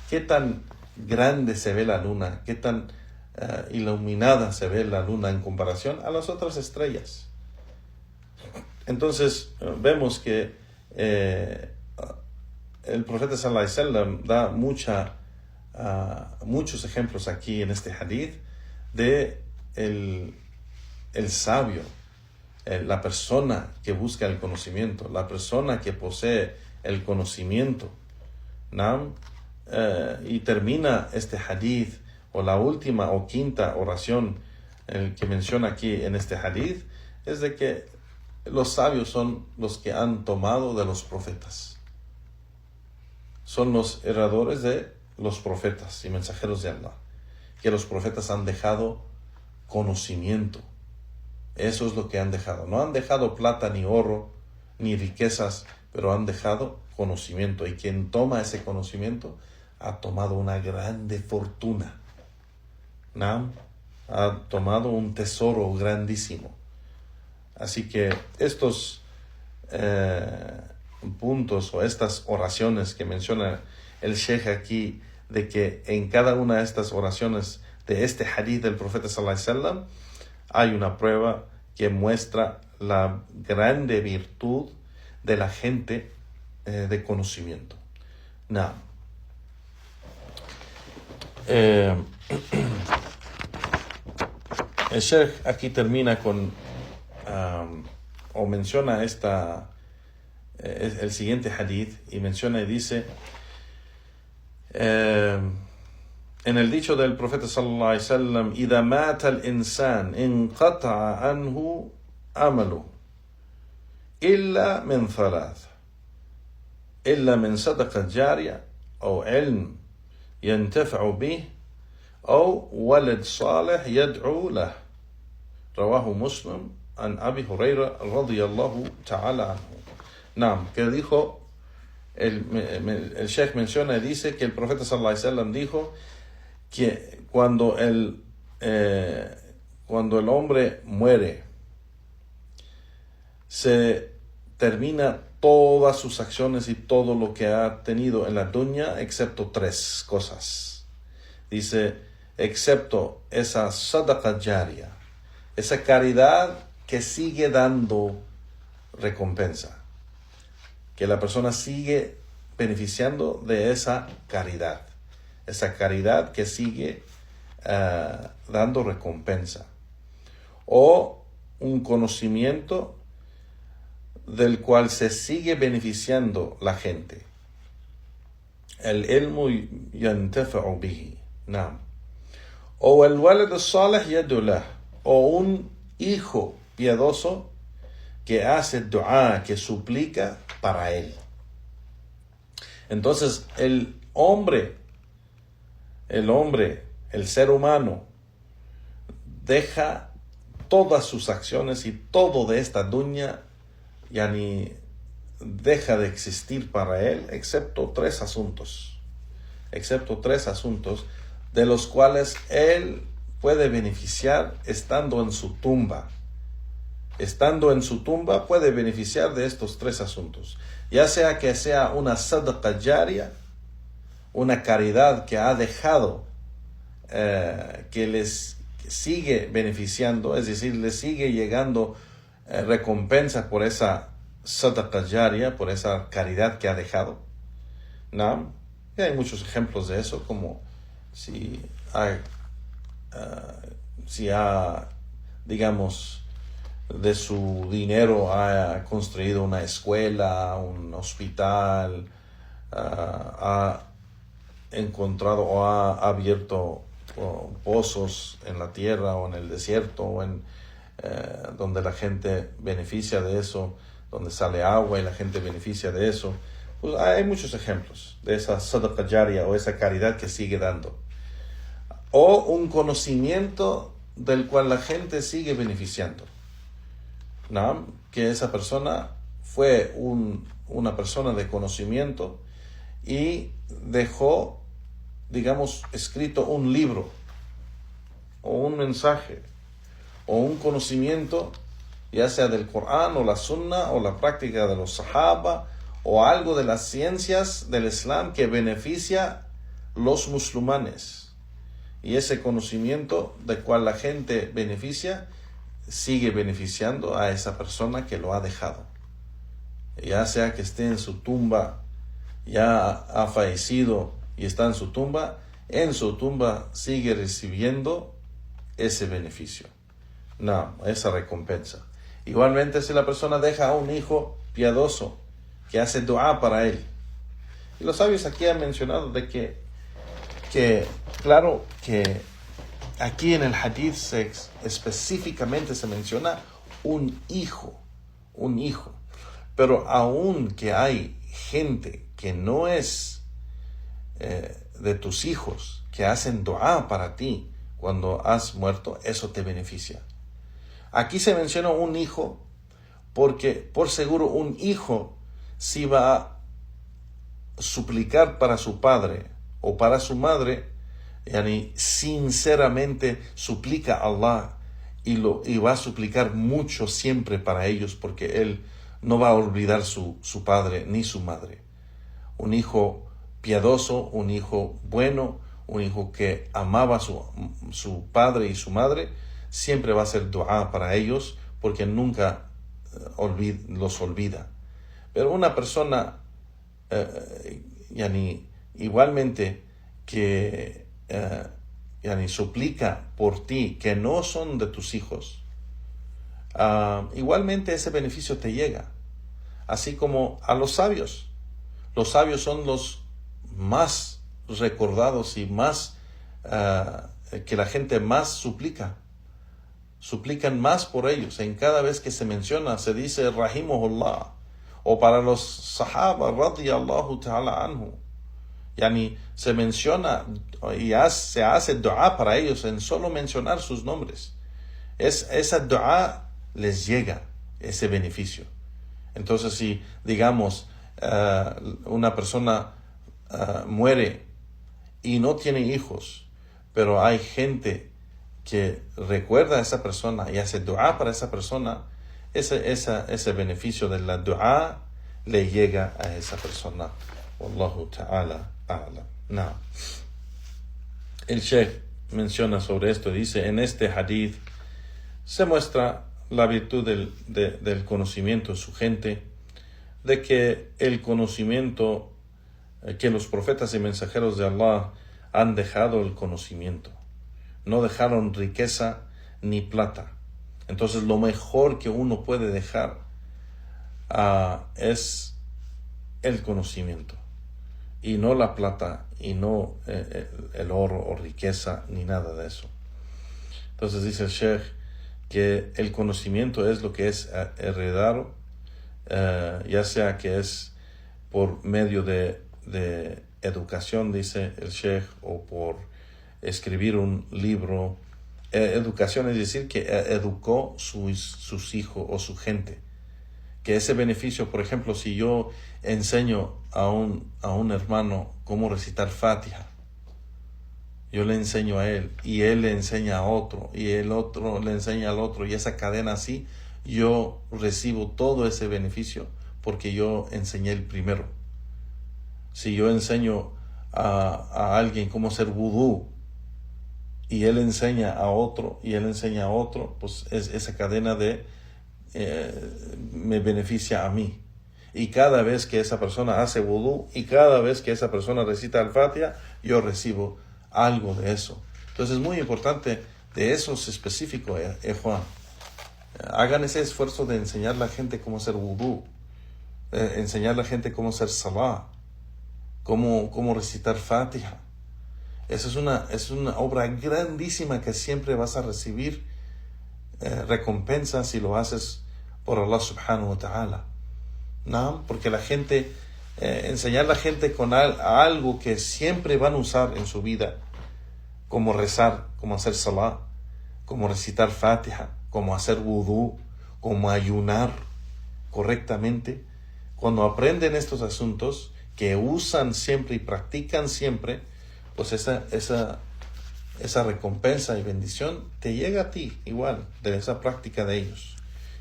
Qué tan grande se ve la luna, qué tan iluminada se ve la luna en comparación a las otras estrellas. Entonces vemos que el profeta sallallahu alaihi wasallam da muchos ejemplos aquí en este hadith de el sabio, la persona que busca el conocimiento, la persona que posee el conocimiento. Y termina este hadith, o la última o quinta oración que menciona aquí en este hadith, es de que los sabios son los que han tomado de los profetas. Son los heredores de los profetas y mensajeros de Allah. Que los profetas han dejado conocimiento. Eso es lo que han dejado. No han dejado plata ni oro ni riquezas, pero han dejado conocimiento. Y quien toma ese conocimiento ha tomado una grande fortuna. ¿No? Ha tomado un tesoro grandísimo. Así que estos puntos o estas oraciones que menciona el Sheikh aquí, de que en cada una de estas oraciones de este hadith del profeta sallallahu alaihi wasallam hay una prueba que muestra la grande virtud de la gente de conocimiento. Now, el Sheikh aquí termina con o menciona el siguiente hadith, y menciona y dice, en el dicho del profeta sallallahu alaihi wasallam: "Idha mata al-insan inqata'a anhu amalu illa min thalath, illa min sadaqa jariyah aw ilm yantafa'u bih aw walad salih yad'u lah." Rawahu Muslim an Abi Huraira radiyallahu ta'ala anhu. Naam, que dijo, el Sheikh menciona y dice que el profeta sallallahu alaihi wasallam dijo que cuando el hombre muere, se termina todas sus acciones y todo lo que ha tenido en la dunya, excepto 3 cosas. Dice, excepto esa sadaqa jariyah, esa caridad que sigue dando recompensa, que la persona sigue beneficiando de esa caridad que sigue dando recompensa, o un conocimiento del cual se sigue beneficiando la gente. El ilmu yantafa'u bihi. Naam. O el walad salih yad'u lah, o un hijo piadoso que hace dua, que suplica para él. Entonces el ser humano, deja todas sus acciones y todo de esta dunya, ya ni deja de existir para él, excepto 3 asuntos, de los cuales él puede beneficiar estando en su tumba. Estando en su tumba puede beneficiar de estos 3 asuntos. Ya sea que sea una sadaqa jariyah, una caridad que ha dejado, que les sigue beneficiando, es decir, les sigue llegando recompensa por esa sadaqa jariyah, por esa caridad que ha dejado. ¿No? Y hay muchos ejemplos de eso, como si digamos, de su dinero ha construido una escuela, un hospital, ha encontrado o ha abierto pozos en la tierra o en el desierto, o donde la gente beneficia de eso, donde sale agua y la gente beneficia de eso. Pues hay muchos ejemplos de esa sadaqa jariyah o esa caridad que sigue dando. O un conocimiento del cual la gente sigue beneficiando. ¿No? Que esa persona fue una persona de conocimiento y dejó, digamos, escrito un libro o un mensaje o un conocimiento, ya sea del Corán o la Sunna o la práctica de los Sahaba o algo de las ciencias del Islam que beneficia los musulmanes, y ese conocimiento del cual la gente beneficia sigue beneficiando a esa persona que lo ha dejado, ya sea que esté en su tumba, ya ha fallecido y está en su tumba sigue recibiendo ese beneficio, esa recompensa. Igualmente, si la persona deja a un hijo piadoso que hace dua para él, y los sabios aquí han mencionado de que claro que aquí en el hadith específicamente se menciona un hijo un hijo. Pero aun que hay gente que no es de tus hijos, que hacen dua para ti cuando has muerto, eso te beneficia. Aquí se menciona un hijo porque por seguro un hijo si va a suplicar para su padre o para su madre, yani sinceramente suplica a Allah y va a suplicar mucho siempre para ellos, porque él no va a olvidar su padre ni su madre. Un hijo piadoso, un hijo bueno, un hijo que amaba a su padre y su madre, siempre va a hacer dua para ellos, porque nunca los olvida. Pero una persona igualmente que suplica por ti, que no son de tus hijos, igualmente ese beneficio te llega. Así como a los sabios. Los sabios son los más recordados y más que la gente más suplican más por ellos. En cada vez que se menciona se dice rahimahullah, o para los sahaba radiyallahu ta'ala anhu, se menciona y se hace dua para ellos en solo mencionar sus nombres. Esa dua les llega, ese beneficio. Entonces, si digamos una persona muere y no tiene hijos, pero hay gente que recuerda a esa persona y hace dua para esa persona, ese beneficio de la dua le llega a esa persona. Wallahu ta'ala a'lam. No. El Sheikh menciona sobre esto, dice, en este hadith se muestra la virtud del conocimiento de su gente, de que el conocimiento, que los profetas y mensajeros de Allah han dejado el conocimiento, no dejaron riqueza ni plata. Entonces lo mejor que uno puede dejar es el conocimiento, y no la plata, y no el oro o riqueza, ni nada de eso. Entonces dice el Sheikh que el conocimiento es lo que es heredado, ya sea que es por medio de educación, dice el Sheikh, o por escribir un libro. Educación es decir que educó sus hijos o su gente. Que ese beneficio, por ejemplo, si yo enseño a un hermano cómo recitar Fatiha, yo le enseño a él, y él le enseña a otro, y el otro le enseña al otro, y esa cadena así, yo recibo todo ese beneficio porque yo enseñé el primero. Si yo enseño a alguien cómo hacer vudú, y él enseña a otro, y él enseña a otro, pues esa cadena me beneficia a mí. Y cada vez que esa persona hace vudú, y cada vez que esa persona recita el Fatiha, yo recibo algo de eso. Entonces es muy importante de esos específicos, Juan. Hagan ese esfuerzo de enseñar a la gente cómo hacer vudú, enseñar a la gente cómo hacer salah, cómo recitar Fatiha. Esa es una obra grandísima que siempre vas a recibir recompensa si lo haces por Allah subhanahu wa ta'ala. ¿No? Porque la gente, enseñar a la gente con algo que siempre van a usar en su vida, como rezar, como hacer salah, como recitar Fatiha, como hacer wudú, como ayunar correctamente. Cuando aprenden estos asuntos que usan siempre y practican siempre, pues esa recompensa y bendición te llega a ti igual, de esa práctica de ellos.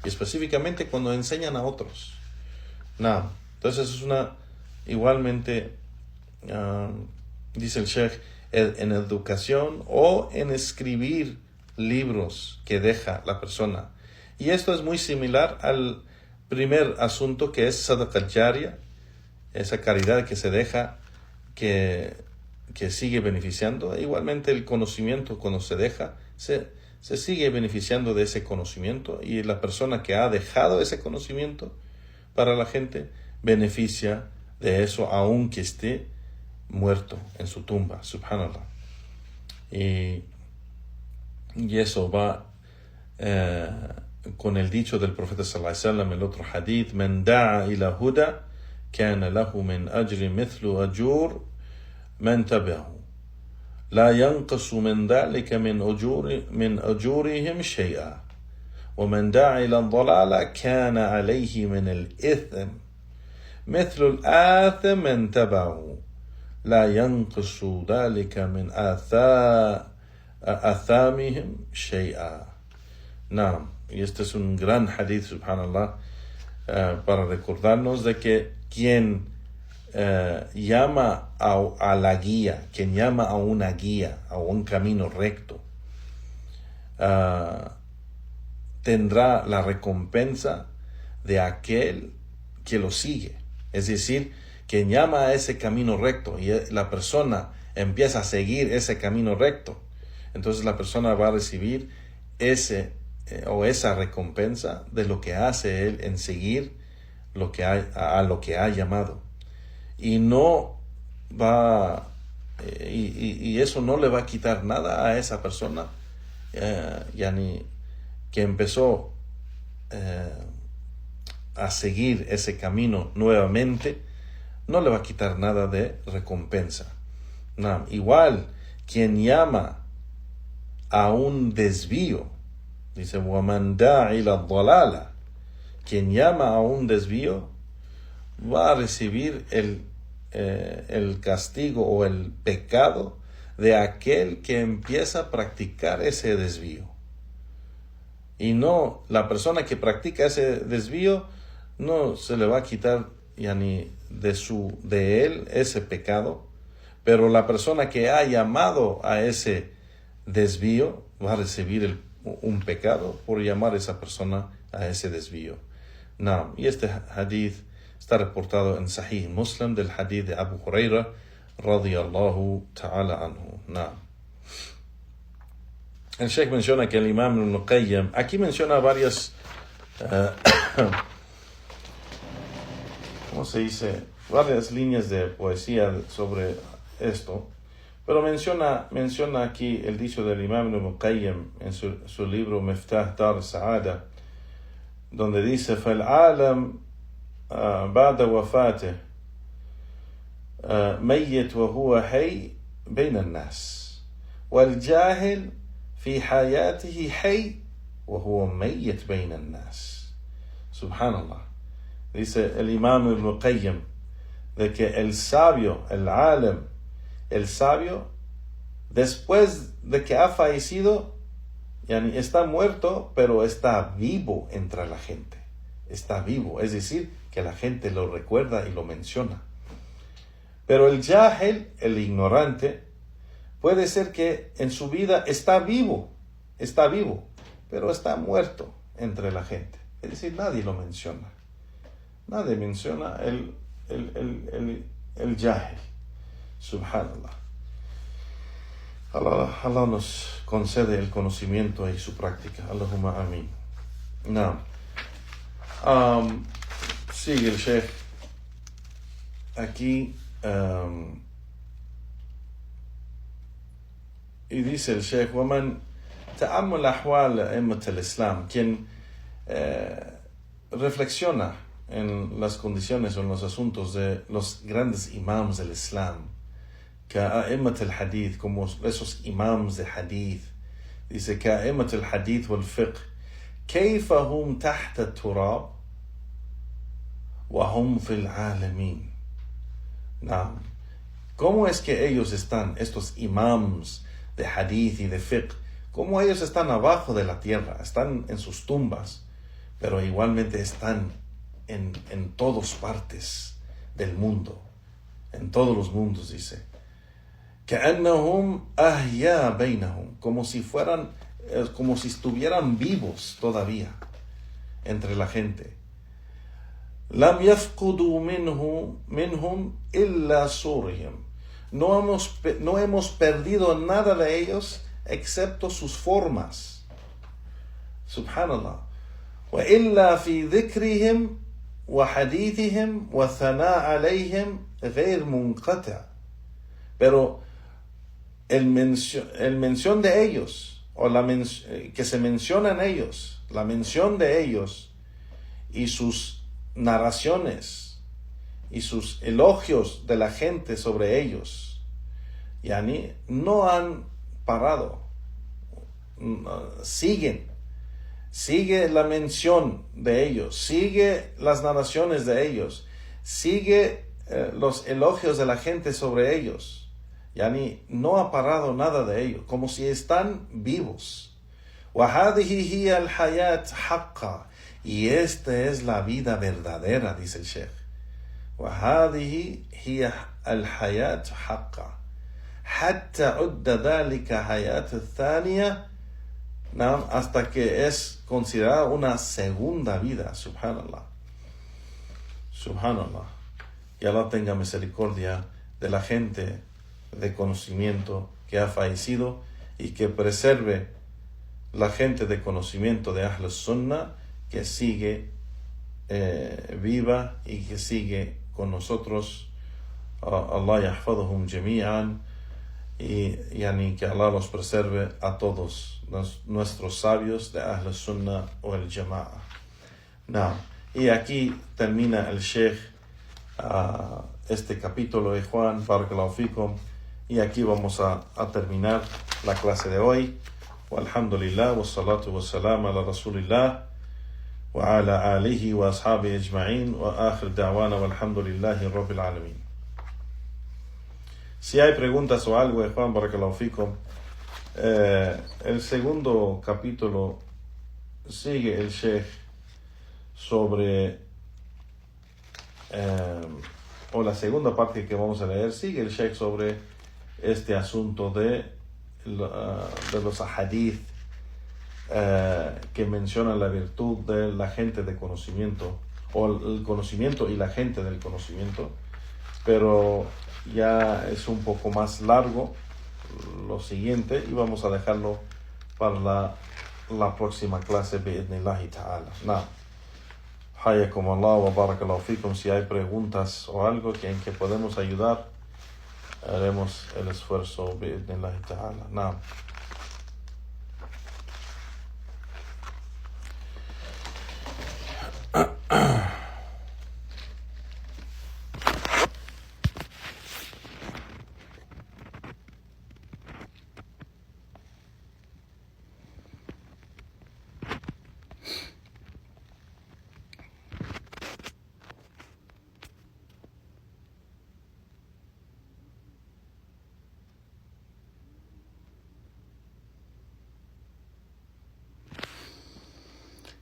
Y específicamente cuando enseñan a otros. No. Entonces es igualmente, dice el Sheikh, en educación o en escribir libros que deja la persona. Y esto es muy similar al primer asunto, que es Sadaqa Jariya, esa caridad que se deja, que sigue beneficiando. Igualmente el conocimiento, cuando se deja, se sigue beneficiando de ese conocimiento, y la persona que ha dejado ese conocimiento para la gente beneficia de eso aunque esté muerto en su tumba, subhanallah. Y eso va con el dicho del profeta sallallahu alaihi wasallam, el otro hadith: "Man da'a ila huda, kana lahu min ajri mithlu ajur man tabi'ahu. La yanqasu min dhalika min ajurihim shay'a. ومن دعا إلى الضلالة كان عليه من الإثم مثل الآثم من تبعه لا ينقص ذلك من آثامهم شيئا". Y este es un gran hadith, subhanallah, para recordarnos de que quien llama a la guía, quien llama a una guía, a un camino recto, tendrá la recompensa de aquel que lo sigue. Es decir, quien llama a ese camino recto y la persona empieza a seguir ese camino recto, entonces la persona va a recibir esa recompensa de lo que hace él en seguir a lo que ha llamado. Y no va y eso no le va a quitar nada a esa persona que empezó a seguir ese camino nuevamente, no le va a quitar nada de recompensa. Igual, quien llama a un desvío, dice: وَمَنْ دَاعِ إِلَى الضَّلَالَةِ, quien llama a un desvío va a recibir el castigo o el pecado de aquel que empieza a practicar ese desvío. Y no, la persona que practica ese desvío no se le va a quitar de él ese pecado, pero la persona que ha llamado a ese desvío va a recibir un pecado por llamar a esa persona a ese desvío. Y este hadith está reportado en Sahih Muslim, del hadith de Abu Huraira radiyallahu ta'ala anhu. El Sheikh menciona que el Imam Ibn Qayyim aquí menciona varias varias líneas de poesía sobre esto, pero menciona aquí el dicho del Imam Ibn Qayyim en su libro Miftah Dar Sa'ada, donde dice: فالعالم بعد وفاته ميت وهو حي بين الناس والجاهل في حياته حي وهو ميت بين الناس. Subhanallah. Dice el Imam Ibn Qayyim de que el sabio, el alim, el sabio, después de que ha fallecido, está muerto, pero está vivo entre la gente. Está vivo, es decir, que la gente lo recuerda y lo menciona. Pero el jahil, el ignorante, puede ser que en su vida está vivo, pero está muerto entre la gente. Es decir, nadie lo menciona. Nadie menciona el jahil. Subhanallah. Allah nos concede el conocimiento y su práctica. Allahumma amin. Sigue el Sheikh aquí y dice el Sheikh: وَمَنْ تَأَمَّلَ أَحْوَالَ أَئِمَّةِ الإسلام, quien reflexiona en las condiciones o en los asuntos de los grandes imams del Islam, كأئمة الحديث, como esos imams de hadith, dice: كأئمة الحديث والفقه كيف هم تحت التراب وهم في العالمين. ¿Cómo es que ellos están, estos imams de hadith y de fiqh, cómo ellos están abajo de la tierra, están en sus tumbas, pero igualmente están en todas partes del mundo, en todos los mundos, dice: كأنهم أحياء بينهم, como si estuvieran vivos todavía entre la gente. لم يفقدوا منهم إلا صورهم, no hemos perdido nada de ellos excepto sus formas. Subhanallah. وإلا في ذكرهم وحديثهم والثناء عليهم غير منقطع, pero el mención de ellos, o que se mencionan ellos, la mención de ellos y sus narraciones y sus elogios de la gente sobre ellos, yani, no han parado. Sigue la mención de ellos, sigue las narraciones de ellos, sigue los elogios de la gente sobre ellos. Yani, no ha parado nada de ellos, como si están vivos. وَهَذِهِ هِيَ الْحَيَاةِ حَقًّا, y esta es la vida verdadera, dice el Sheikh. وَهَذِهِ هِيَ الْحَيَاةِ حَقًّا حَتَّى عُدَّ ذَلِكَ حَيَاةِ الثَّانِيَةِ, hasta que es considerada una segunda vida. Subhanallah. Y Allah tenga misericordia de la gente de conocimiento que ha fallecido y que preserve la gente de conocimiento de Ahl Sunnah que sigue viva y que sigue con nosotros. Allah yahfaduhum jami'an, y que Allah los preserve a todos nuestros sabios de Ahl Sunnah o el Jama'a. Y aquí termina el Sheikh este capítulo de Juan, barakallahu fikum, y aquí vamos a terminar la clase de hoy. Walhamdulillah, wassalatu wassalam ala rasulillah wa ala alihi wa ashabihi ajma'in, wa akhir da'wana walhamdulillahi rabbil alamin. Si hay preguntas o algo, Juan, barakallahu fikum, el segundo capítulo sigue el Sheikh sobre, o la segunda parte que vamos a leer, sigue el Sheikh sobre este asunto de los ahadith que mencionan la virtud de la gente de conocimiento, o el conocimiento y la gente del conocimiento, pero ya es un poco más largo lo siguiente y vamos a dejarlo para la próxima clase bi'idhnillahi ta'ala. Hayakum Allah wa barakallahu fikum. Si hay preguntas o algo en que podemos ayudar, haremos el esfuerzo bi'idhnillahi ta'ala.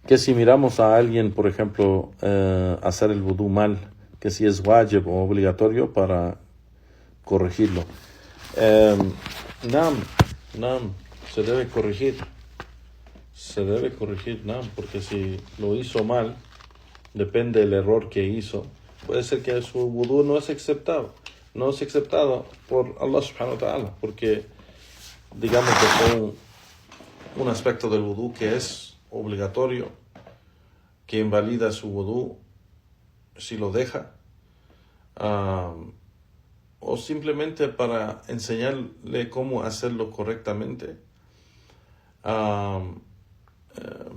Que si miramos a alguien, por ejemplo, hacer el vudú mal, que si es wajib o obligatorio para corregirlo. Se debe corregir, porque si lo hizo mal, depende del error que hizo. Puede ser que su vudú no es aceptado por Allah subhanahu wa ta'ala, porque digamos que fue un aspecto del vudú que es obligatorio, que invalida su vudú si lo deja, o simplemente para enseñarle cómo hacerlo correctamente,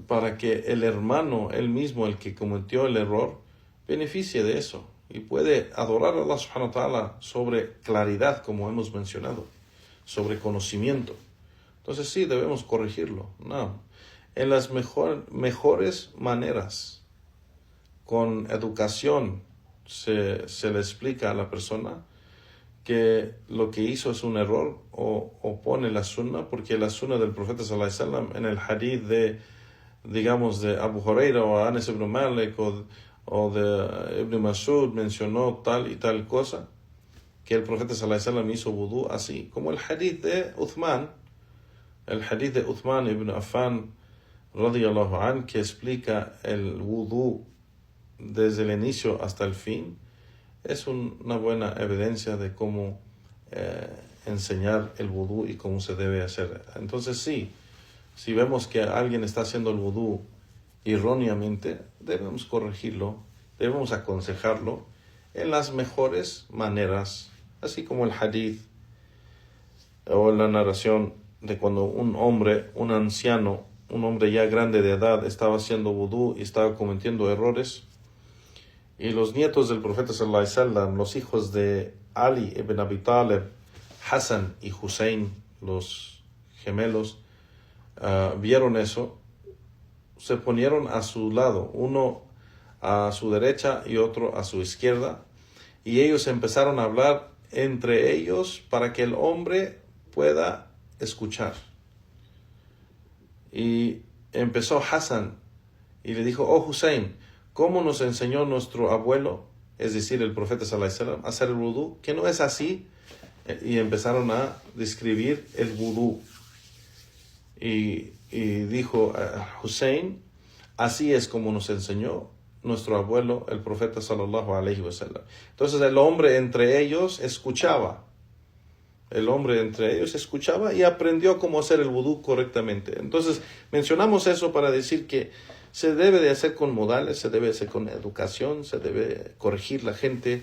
para que el hermano, él mismo, el que cometió el error, beneficie de eso y puede adorar a Allah subhanahu wa ta'ala sobre claridad, como hemos mencionado, sobre conocimiento. Entonces sí, debemos corregirlo. En las mejores maneras, con educación, se le explica a la persona que lo que hizo es un error, o pone la sunna, porque la sunna del profeta sallallahu alaihi wasallam en el hadith de Abu Huraira o Anas ibn Malik o de Ibn Mas'ud mencionó tal y tal cosa, que el profeta sallallahu alaihi wasallam hizo vudú así, como el hadith de Uthman ibn Affan radiyallahu anhu, que explica el wudú desde el inicio hasta el fin. Es una buena evidencia de cómo enseñar el wudú y cómo se debe hacer. Entonces sí, si vemos que alguien está haciendo el wudú erróneamente, debemos corregirlo, debemos aconsejarlo en las mejores maneras, así como el hadith o la narración de cuando un hombre, un anciano, un hombre ya grande de edad, estaba haciendo vudú y estaba cometiendo errores. Y los nietos del profeta sallallahu alaihi wasallam, los hijos de Ali ibn Abi Talib, Hassan y Hussein, los gemelos, vieron eso, se ponieron a su lado, uno a su derecha y otro a su izquierda, y ellos empezaron a hablar entre ellos para que el hombre pueda escuchar. Y empezó Hassan y le dijo: oh Hussein, ¿cómo nos enseñó nuestro abuelo, es decir, el profeta sallallahu alaihi wasallam, a hacer el vudú? Que no es así. Y empezaron a describir el vudú. Y dijo Hussein: así es como nos enseñó nuestro abuelo, el profeta sallallahu alaihi wasallam. Entonces el hombre entre ellos escuchaba. El hombre entre ellos escuchaba y aprendió cómo hacer el vudú correctamente. Entonces mencionamos eso para decir que se debe de hacer con modales, se debe hacer con educación, se debe corregir la gente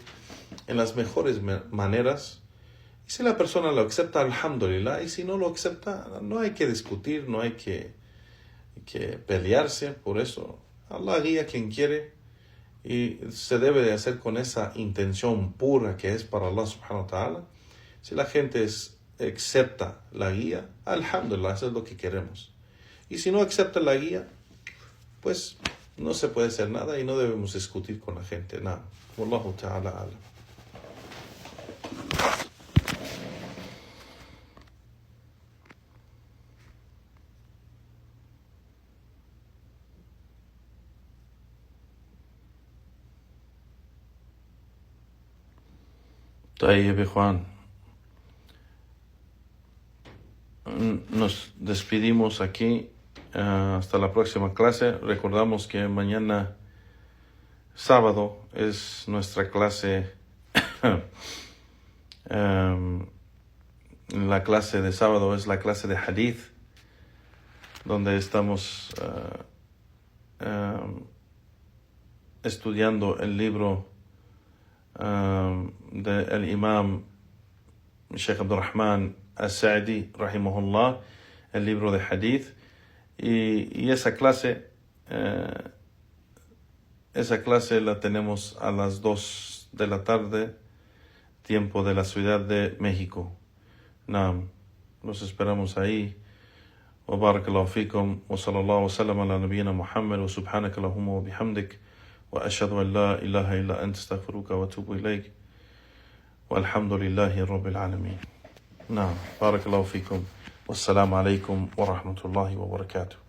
en las mejores maneras. Y si la persona lo acepta, alhamdulillah, y si no lo acepta, no hay que discutir, no hay que pelearse por eso. Allah guía a quien quiere y se debe de hacer con esa intención pura que es para Allah subhanahu wa ta'ala. Si la gente acepta la guía, alhamdulillah, eso es lo que queremos. Y si no acepta la guía, pues no se puede hacer nada y no debemos discutir con la gente. Nada. Wallahu ta'ala alam. Tayyib Juan, nos despedimos aquí hasta la próxima clase. Recordamos que mañana sábado es nuestra clase, la clase de sábado es la clase de hadith, donde estamos estudiando el libro del imam Sheikh Abdul Rahman al-Sa'di rahimahullah, el libro de hadith, y esa clase la tenemos a las 2 de la tarde, tiempo de la Ciudad de México. Naam, los esperamos ahí. Wa barakallahu fikum wa sallallahu wa sallam ala nabiyyina Muhammad wa subhanaka Allahumma wa bihamdik وأشهد أن لا إله إلا أنت استغفرك وأتوب إليك والحمد لله رب العالمين. نعم، بارك الله فيكم والسلام عليكم ورحمة الله وبركاته.